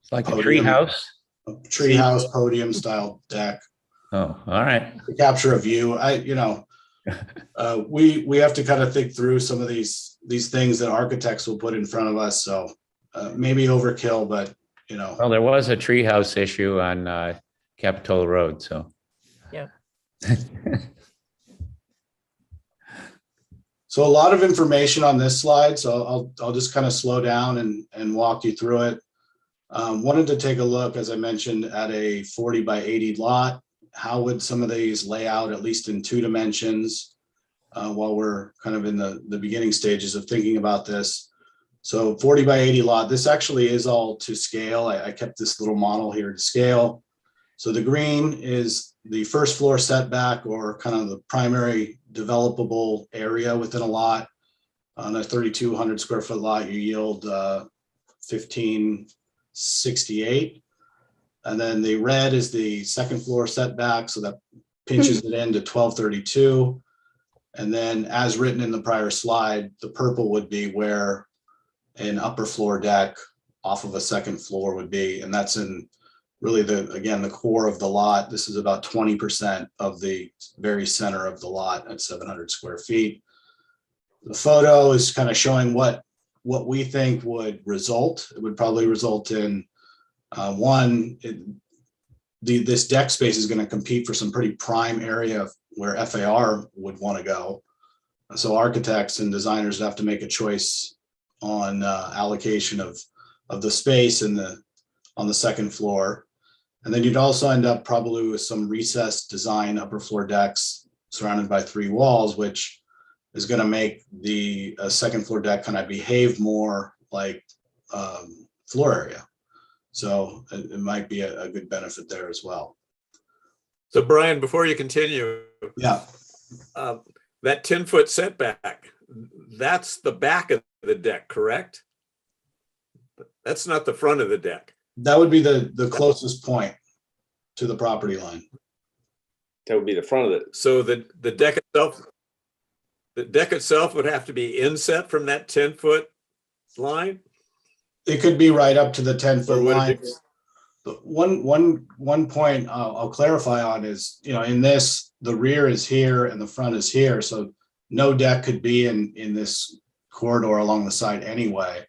It's like a podium. treehouse? Podium style deck. Oh, all right. To capture a view. We have to kind of think through some of these things that architects will put in front of us. So maybe overkill, but Well, there was a treehouse issue on Capitola Road, so. Yeah. So a lot of information on this slide. So I'll just kind of slow down and walk you through it. Wanted to take a look, as I mentioned, at a 40 by 80 lot how would some of these lay out, at least in 2 dimensions, while we're kind of in the beginning stages of thinking about this. So 40 by 80 lot, this actually is all to scale. I kept this little model here to scale. So the green is the first floor setback, or kind of the primary developable area within a lot. On a 3,200 square foot lot, you yield 1568. And then the red is the second floor setback, so that pinches it into 1232. And then, as written in the prior slide, the purple would be where an upper floor deck off of a second floor would be. And that's in really the core of the lot. This is about 20% of the very center of the lot at 700 square feet. The photo is kind of showing what we think would result. It would probably result in this deck space is going to compete for some pretty prime area where FAR would want to go. So architects and designers have to make a choice on allocation of the space on the second floor. And then you'd also end up probably with some recessed design upper floor decks surrounded by 3 walls, which is going to make the second floor deck kind of behave more like floor area. So it might be a good benefit there as well. So Brian, before you continue, Yeah. That 10-foot setback, that's the back of the deck, correct? That's not the front of the deck. That would be the closest point to the property line. That would be the front of it. So the deck itself would have to be inset from that 10-foot line? It could be right up to the 10-foot Or would line. it- But one point I'll clarify on is, in this, the rear is here and the front is here. So no deck could be in this corridor along the side anyway.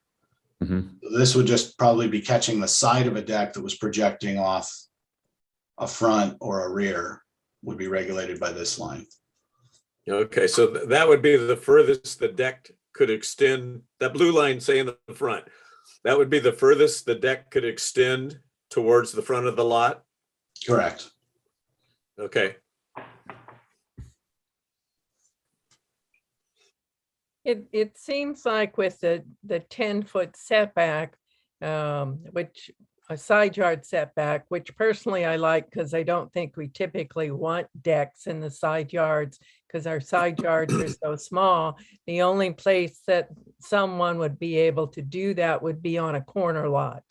Mhm. This would just probably be catching the side of a deck that was projecting off a front or a rear, would be regulated by this line. Okay, so that would be the furthest the deck could extend. That blue line, say in the front, that would be the furthest the deck could extend towards the front of the lot? Correct. Okay. It seems like with the 10-foot setback, which a side yard setback, which personally I like because I don't think we typically want decks in the side yards because our side yards are so small. The only place that someone would be able to do that would be on a corner lot.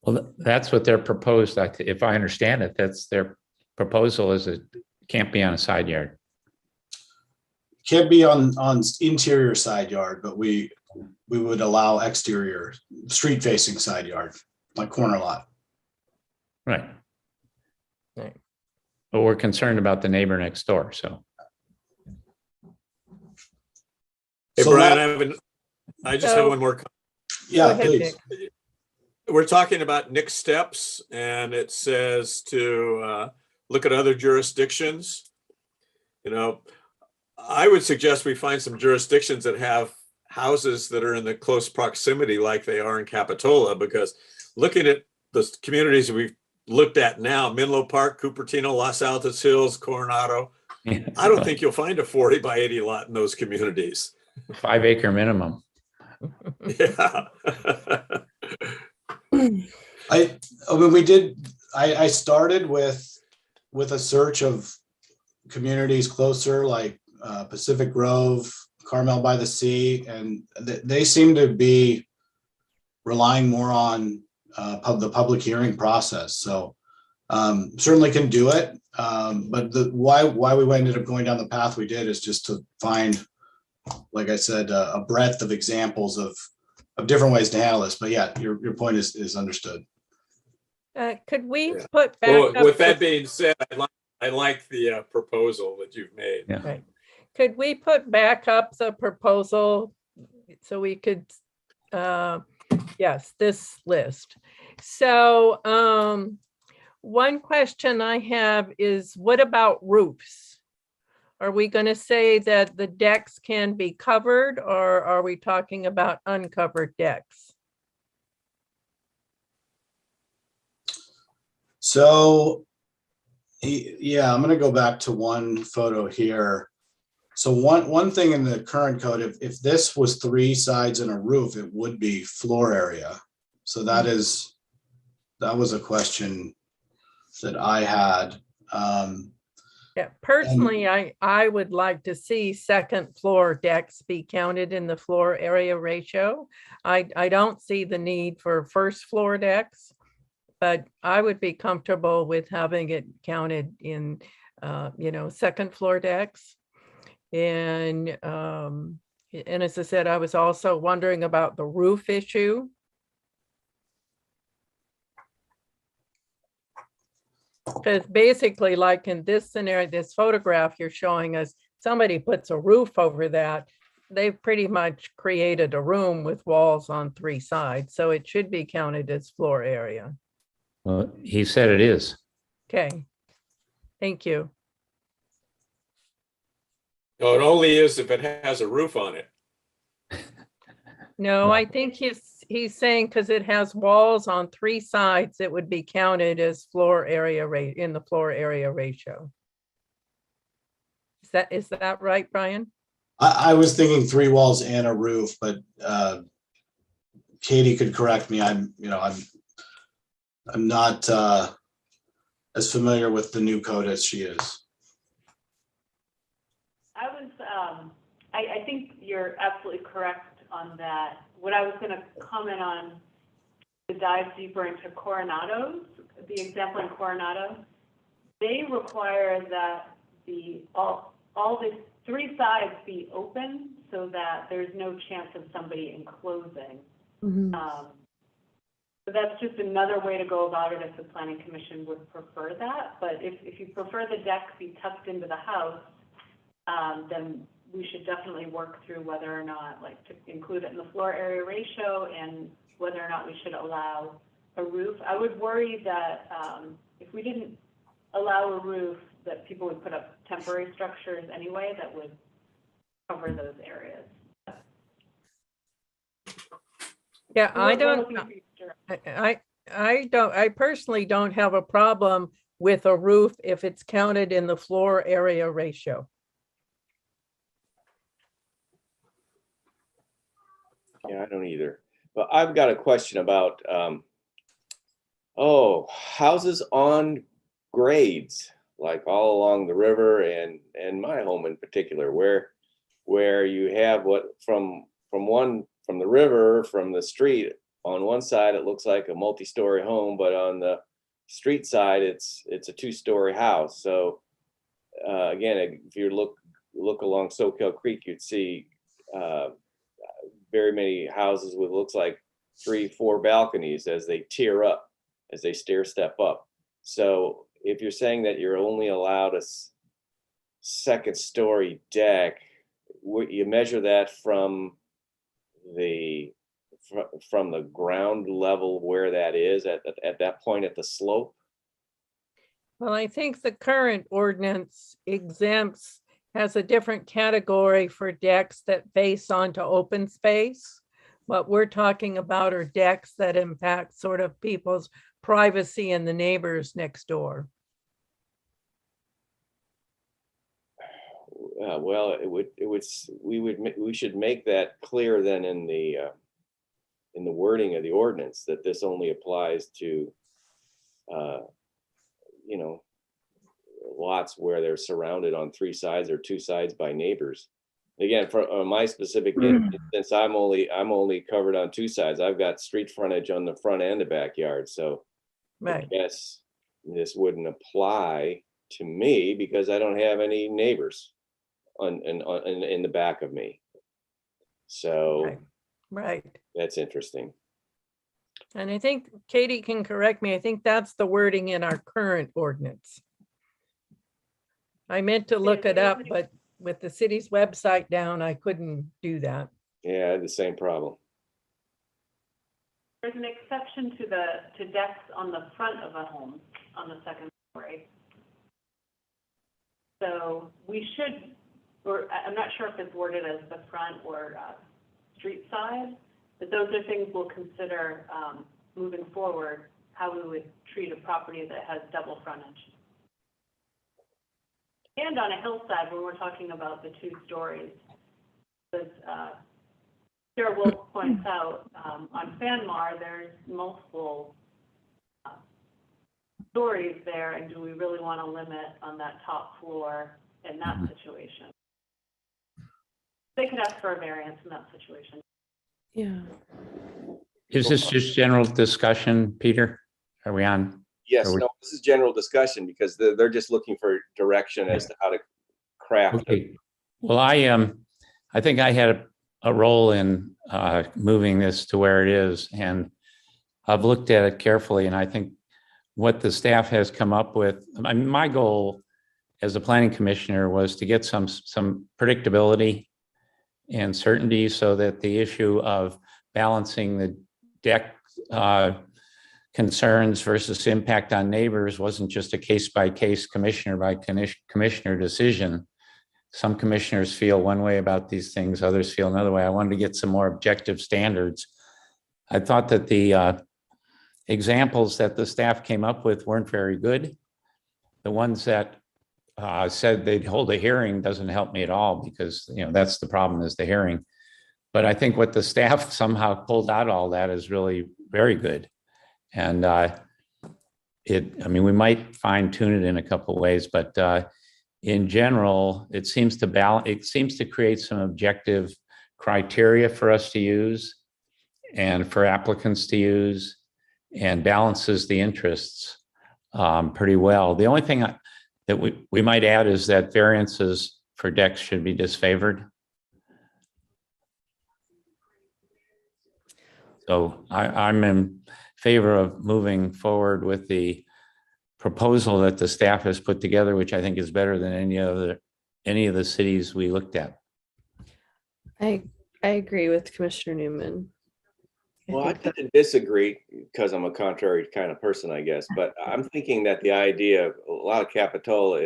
Well, that's what they're proposed. If I understand it, that's their proposal, is it can't be on a side yard. Can't be on interior side yard, but we would allow exterior street facing side yard, like corner lot. Right. Right. But we're concerned about the neighbor next door, so. Hey, So Brian, I just have one more. Yeah, Go ahead, please. Nick. We're talking about next steps, and it says to look at other jurisdictions. I would suggest we find some jurisdictions that have houses that are in the close proximity like they are in Capitola, because looking at the communities we've looked at now, Menlo Park, Cupertino, Los Altos Hills, Coronado, I don't think you'll find a 40 by 80 lot in those communities. 5 acre minimum. Yeah. I started with a search of communities closer, like Pacific Grove, Carmel by the Sea, and they seem to be relying more on the public hearing process. So certainly can do it, but why we ended up going down the path we did is just to find, like I said, a breadth of examples of different ways to handle this. But yeah, your point is understood. Could we Yeah. put back Well, up with the- that being said, I like the proposal that you've made. Yeah. Right. Could we put back up the proposal so we could, yes, this list. So one question I have is, what about roofs? Are we going to say that the decks can be covered, or are we talking about uncovered decks? So Yeah, I'm gonna go back to one photo here. So one thing in the current code, if this was 3 sides and a roof, it would be floor area. So that was a question that I had. Yeah, personally, I would like to see second floor decks be counted in the floor area ratio. I don't see the need for first floor decks, but I would be comfortable with having it counted in, second floor decks. And as I said, I was also wondering about the roof issue. Because basically, like in this scenario, this photograph you're showing us, somebody puts a roof over that, they've pretty much created a room with walls on 3 sides, so it should be counted as floor area. Well, he said it is. Okay, thank you. No, it only is if it has a roof on it. No, I think he's saying because it has walls on 3 sides, it would be counted as floor area rate in the floor area ratio. Is that right, Brian? I was thinking 3 walls and a roof, but Katie could correct me. I'm not as familiar with the new code as she is. I think you're absolutely correct on that. What I was going to comment on, to dive deeper into Coronado's, the example in Coronado, they require that all the 3 sides be open so that there's no chance of somebody enclosing. So that's just another way to go about it if the Planning Commission would prefer that. But if you prefer the deck be tucked into the house, then we should definitely work through whether or not, like, to include it in the floor area ratio and whether or not we should allow a roof. I would worry that if we didn't allow a roof, that people would put up temporary structures anyway that would cover those areas. Yeah, I We're don't, looking for future. I personally don't have a problem with a roof if it's counted in the floor area ratio. Yeah, I don't either. But I've got a question about, houses on grades, like all along the river and my home in particular, where you have from the river, from the street, on one side, it looks like a multi-story home, but on the street side, it's a 2-story house. So again, if you look along Soquel Creek, you'd see very many houses with looks like 3-4 balconies as they tier up, as they stair step up. So if you're saying that you're only allowed a 2nd story deck, you measure that from the ground level where that is at that point at the slope? Well, I think the current ordinance has a different category for decks that face onto open space. What we're talking about are decks that impact sort of people's privacy and the neighbors next door. Well, we should make that clear then in the wording of the ordinance, that this only applies to lots where they're surrounded on 3 sides or 2 sides by neighbors. Again, for my specific instance, I'm only covered on 2 sides. I've got street frontage on the front and the backyard. So Right. I guess this wouldn't apply to me because I don't have any neighbors in the back of me. So Right. that's interesting. And I think Katie can correct me. I think that's the wording in our current ordinance. I meant to look it up, but with the city's website down, I couldn't do that. Yeah, I had the same problem. There's an exception to decks on the front of a home on the 2nd story. So we should, or I'm not sure if it's worded as the front or street side, but those are things we'll consider moving forward, how we would treat a property that has double frontage. and on a hillside when we're talking about the 2 stories. As Chair Wolf points out, on Fanmar, there's multiple stories there, and do we really want to limit on that top floor in that situation? They could ask for a variance in that situation. Yeah. Is this just general discussion, Peter? Are we on? Yes, Are we- no, this is general discussion because they're just looking for direction as to how to craft it. Okay. Well, I think I had a role in moving this to where it is, and I've looked at it carefully, and I think what the staff has come up with, I mean, my goal as a planning commissioner was to get some predictability and certainty so that the issue of balancing the deck concerns versus impact on neighbors wasn't just a case-by-case, commissioner decision. Some commissioners feel one way about these things, others feel another way. I wanted to get some more objective standards. I thought that the examples that the staff came up with weren't very good. The ones that said they'd hold a hearing doesn't help me at all because, you know, that's the problem, is the hearing. But I think what the staff somehow pulled out all that is really very good. And I mean, we might fine tune it in a couple of ways, but in general, it seems to create some objective criteria for us to use and for applicants to use, and balances the interests pretty well. The only thing that we might add is that variances for decks should be disfavored. So I'm in favor of moving forward with the proposal that the staff has put together, which I think is better than any of the cities we looked at. I agree with Commissioner Newman. Well, I tend to disagree because I'm a contrary kind of person, I guess. But I'm thinking that the idea of a lot of Capitola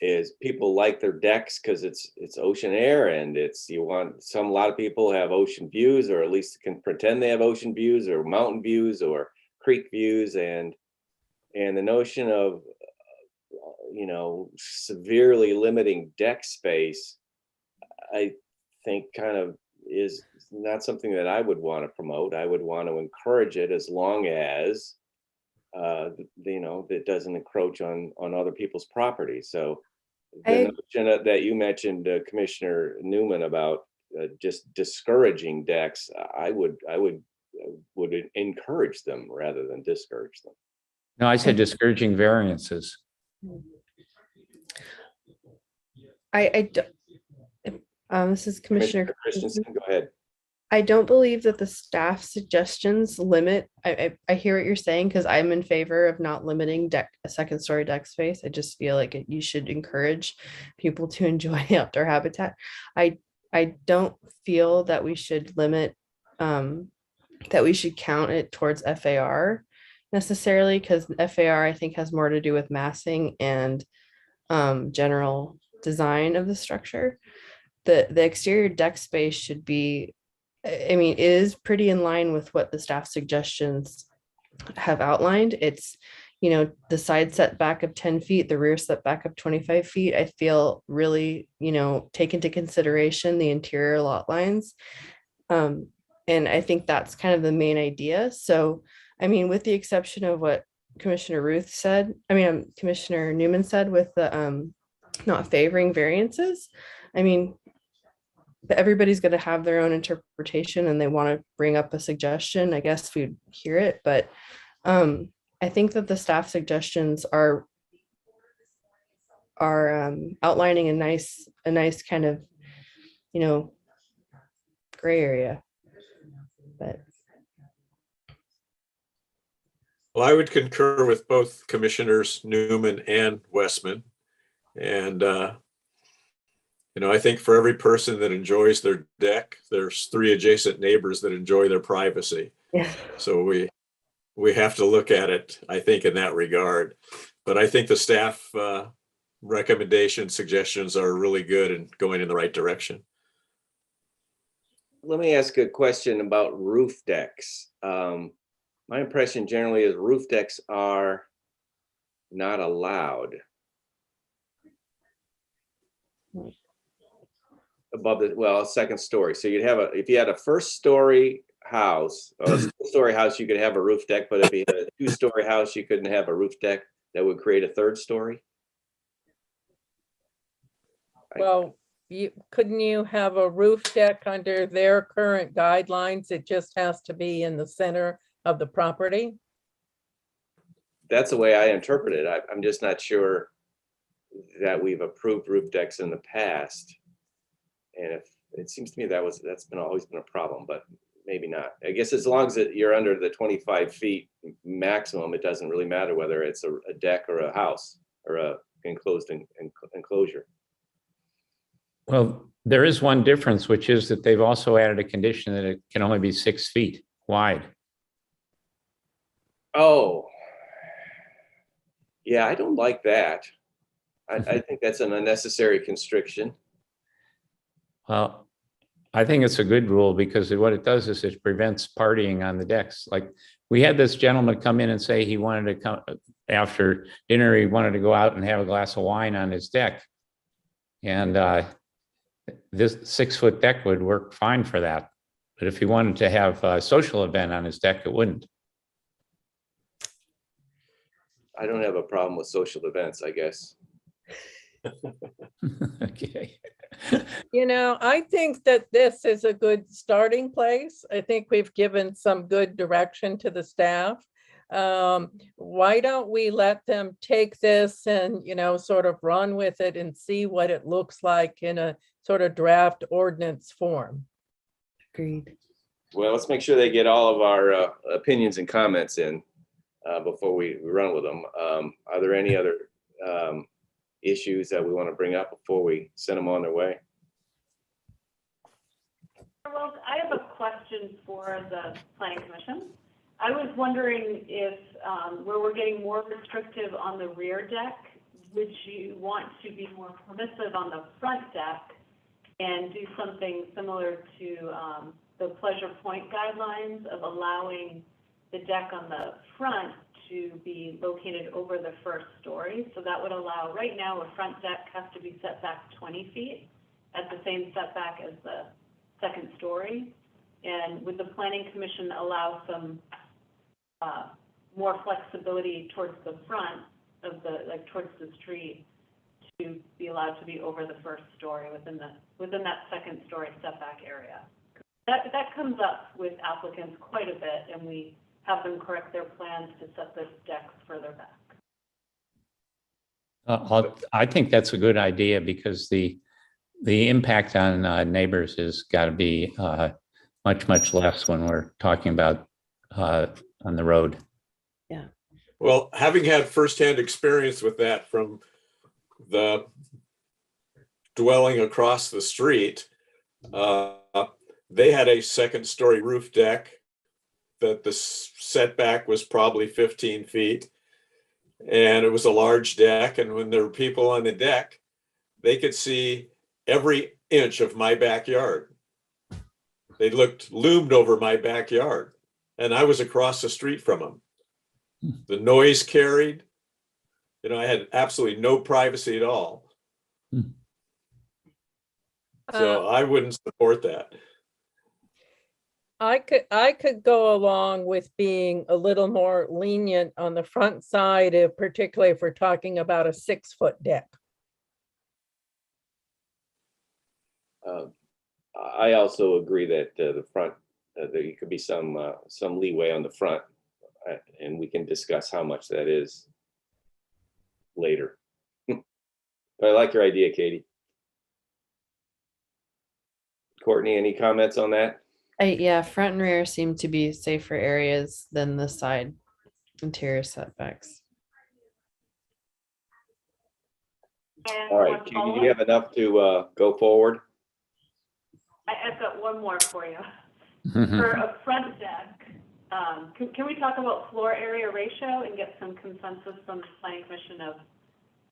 is people like their decks because it's ocean air, and a lot of people have ocean views, or at least can pretend they have ocean views or mountain views or creek views, and the notion of severely limiting deck space, I think kind of is not something that I would want to promote. I would want to encourage it as long as it doesn't encroach on other people's property. So the notion that you mentioned, Commissioner Newman, about just discouraging decks, I would encourage them rather than discourage them. No, I said discouraging variances. This is Commissioner Christensen, go ahead. I don't believe that the staff suggestions limit. I hear what you're saying, because I'm in favor of not limiting a second story deck space. I just feel like you should encourage people to enjoy outdoor habitat. I don't feel that we should limit, that we should count it towards FAR necessarily, because FAR I think has more to do with massing and general design of the structure. The exterior deck space should be, I mean, it is pretty in line with what the staff suggestions have outlined. It's, the side setback of 10 feet, the rear setback of 25 feet. I feel really, take into consideration the interior lot lines. And I think that's kind of the main idea. So, I mean, with the exception of what Commissioner Newman said with the not favoring variances, I mean, everybody's going to have their own interpretation, and they want to bring up a suggestion. I guess we'd hear it, but I think that the staff suggestions are outlining a nice kind of, gray area. But Well, I would concur with both Commissioners Newman and Westman. And, I think for every person that enjoys their deck, there's 3 adjacent neighbors that enjoy their privacy. yeah, So we have to look at it, I think, in that regard. But I think the staff suggestions are really good and going in the right direction. Let me ask a question about roof decks. My impression generally is roof decks are not allowed. above the, well, second story. So you'd have if you had a first story house, or a story house, you could have a roof deck, but if you had a 2-story house, you couldn't have a roof deck that would create a 3rd story. Well, couldn't you have a roof deck under their current guidelines? It just has to be in the center of the property. That's the way I interpret it. I'm just not sure that we've approved roof decks in the past. And if it seems to me that's always been a problem, but maybe not. I guess as long as you're under the 25 feet maximum, it doesn't really matter whether it's a deck or a house or a enclosed enclosure. Well, there is one difference, which is that they've also added a condition that it can only be 6 feet wide. Oh, yeah, I don't like that. I think that's an unnecessary constriction. Well, I think it's a good rule because what it does is it prevents partying on the decks. Like we had this gentleman come in and say he wanted to come after dinner, he wanted to go out and have a glass of wine on his deck. And this 6-foot deck would work fine for that. But if he wanted to have a social event on his deck, it wouldn't. I don't have a problem with social events, I guess. Okay. You know, I think that this is a good starting place. I think we've given some good direction to the staff. Why don't we let them take this and, sort of run with it and see what it looks like in a sort of draft ordinance form? Agreed. Well, let's make sure they get all of our opinions and comments in before we run with them. Are there any other issues that we want to bring up before we send them on their way? Well, I have a question for the Planning Commission. I was wondering if, where we're getting more restrictive on the rear deck, would you want to be more permissive on the front deck and do something similar to the Pleasure Point guidelines of allowing the deck on the front to be located over the first story? So that would allow, right now, a front deck has to be set back 20 feet at the same setback as the second story. And would the Planning Commission allow some more flexibility towards the front of towards the street to be allowed to be over the first story within that second story setback area? That comes up with applicants quite a bit, and we have them correct their plans to set the decks further back. I think that's a good idea because the impact on neighbors has got to be much, much less when we're talking about on the road. Yeah. Well, having had firsthand experience with that from the dwelling across the street, they had a 2nd-story roof deck that the setback was probably 15 feet. And it was a large deck. And when there were people on the deck, they could see every inch of my backyard. They loomed over my backyard. And I was across the street from them. The noise carried. I had absolutely no privacy at all. So I wouldn't support that. I could go along with being a little more lenient on the front side, particularly if we're talking about a 6-foot deck. I also agree that the front, there could be some leeway on the front, and we can discuss how much that is later. But I like your idea, Katie. Courtney, any comments on that? Yeah, front and rear seem to be safer areas than the side interior setbacks. And All right, one Katie, do follow-up. you have enough to go forward? I've got one more for you. For a front deck, can we talk about floor area ratio and get some consensus from the Planning Commission of,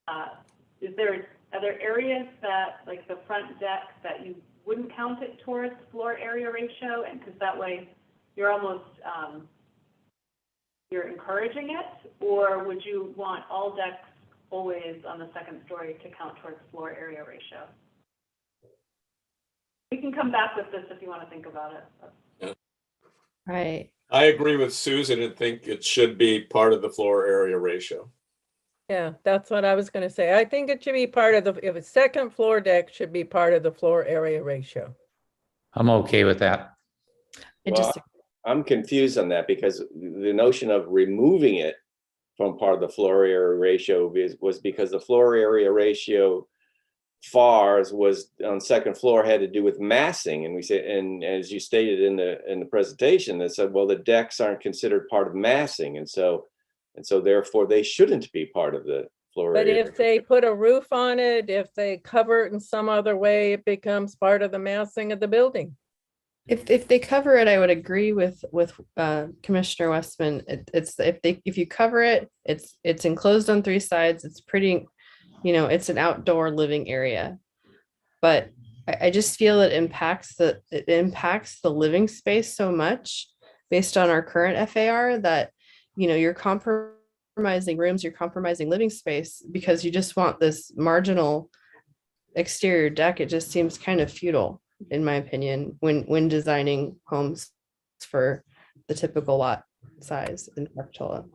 are there areas that, like the front deck, that you wouldn't count it towards floor area ratio? And because that way you're almost, you're encouraging it, or would you want all decks always on the second story to count towards floor area ratio? We can come back with this if you want to think about it. Right. I agree with Susan and think it should be part of the floor area ratio. Yeah, that's what I was gonna say. I think it should be part of the, if a second floor deck should be part of the floor area ratio. I'm okay with that. It Well, just, I'm confused on that because the notion of removing it from part of the floor area ratio was because the floor area ratio FARs was on second floor had to do with massing. And we said, and as you stated in the presentation, they said, well, the decks aren't considered part of massing. And so therefore they shouldn't be part of the floor But area. if they put a roof on it, if they cover it in some other way, it becomes part of the massing of the building. if they cover it, I would agree with Commissioner Westman. It's if you cover it, it's enclosed on three sides. It's pretty, it's an outdoor living area. But I just feel it impacts the living space so much based on our current FAR that, you're compromising rooms, you're compromising living space because you just want this marginal exterior deck. It just seems kind of futile, in my opinion, when designing homes for the typical lot size in Capitola.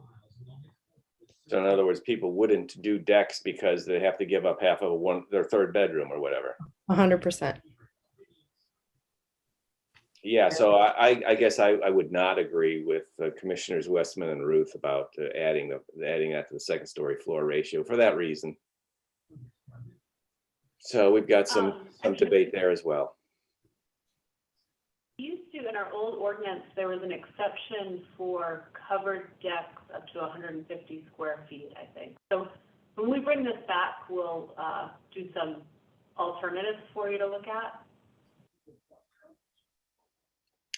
So in other words, people wouldn't do decks because they have to give up half of their third bedroom or whatever. 100%. Yeah, so I guess I would not agree with Commissioners Westman and Ruth about adding that to the second story floor ratio for that reason. So we've got some debate there as well. Used to, in our old ordinance, there was an exception for covered decks up to 150 square feet, I think. So when we bring this back, we'll do some alternatives for you to look at.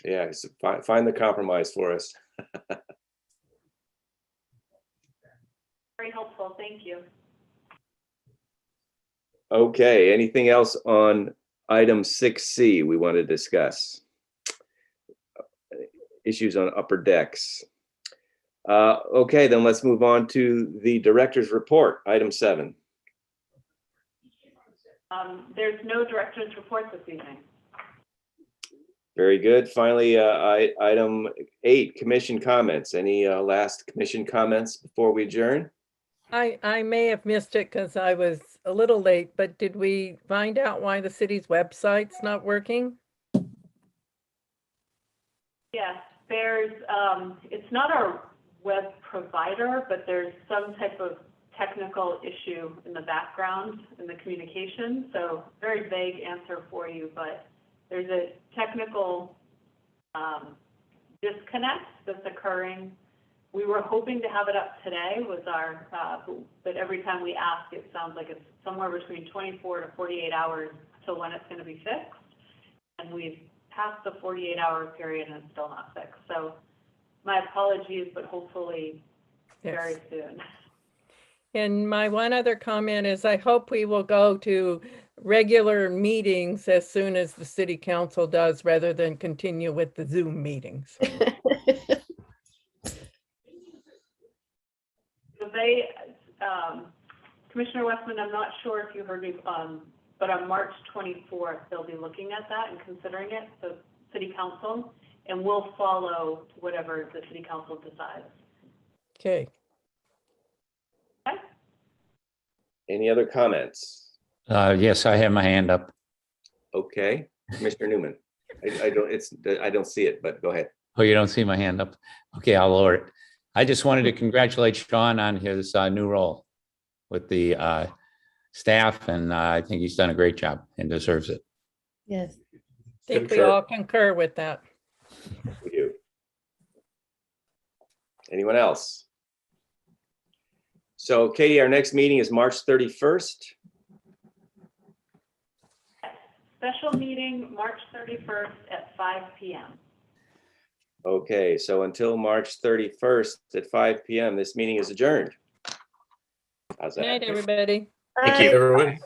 Yeah, so find the compromise for us. Very helpful, thank you. Okay, anything else on item 6C we want to discuss? Issues on upper decks. Okay, then let's move on to the director's report, item 7. There's no director's report this evening. Very good. Finally, item 8, commission comments. Any last commission comments before we adjourn? I may have missed it because I was a little late, but did we find out why the city's website's not working? Yes, there's, it's not our web provider, but there's some type of technical issue in the background in the communication. So very vague answer for you, but there's a technical disconnect that's occurring. We were hoping to have it up today with our, but every time we ask, it sounds like it's somewhere between 24 to 48 hours till when it's going to be fixed. And we've passed the 48-hour period and it's still not fixed. So my apologies, but hopefully very soon. And my one other comment is I hope we will go to regular meetings as soon as the city council does, rather than continue with the Zoom meetings. So they, Commissioner Westman, I'm not sure if you heard me, but on March 24th, they'll be looking at that and considering it, the city council, and we'll follow whatever the city council decides. Okay. Okay? Any other comments? Yes, I have my hand up. Okay, Commissioner Newman. I don't see it, but go ahead. Oh, you don't see my hand up? Okay, I'll lower it. I just wanted to congratulate Sean on his new role with the staff, and I think he's done a great job and deserves it. Yes. I think we Concur. all concur with that. We do. Anyone else? So Katie, our next meeting is March 31st. Special meeting, March 31st at 5 p.m. Okay, so until March 31st at 5 p.m., this meeting is adjourned. How's Good night, that? everybody. Thank you. Everyone.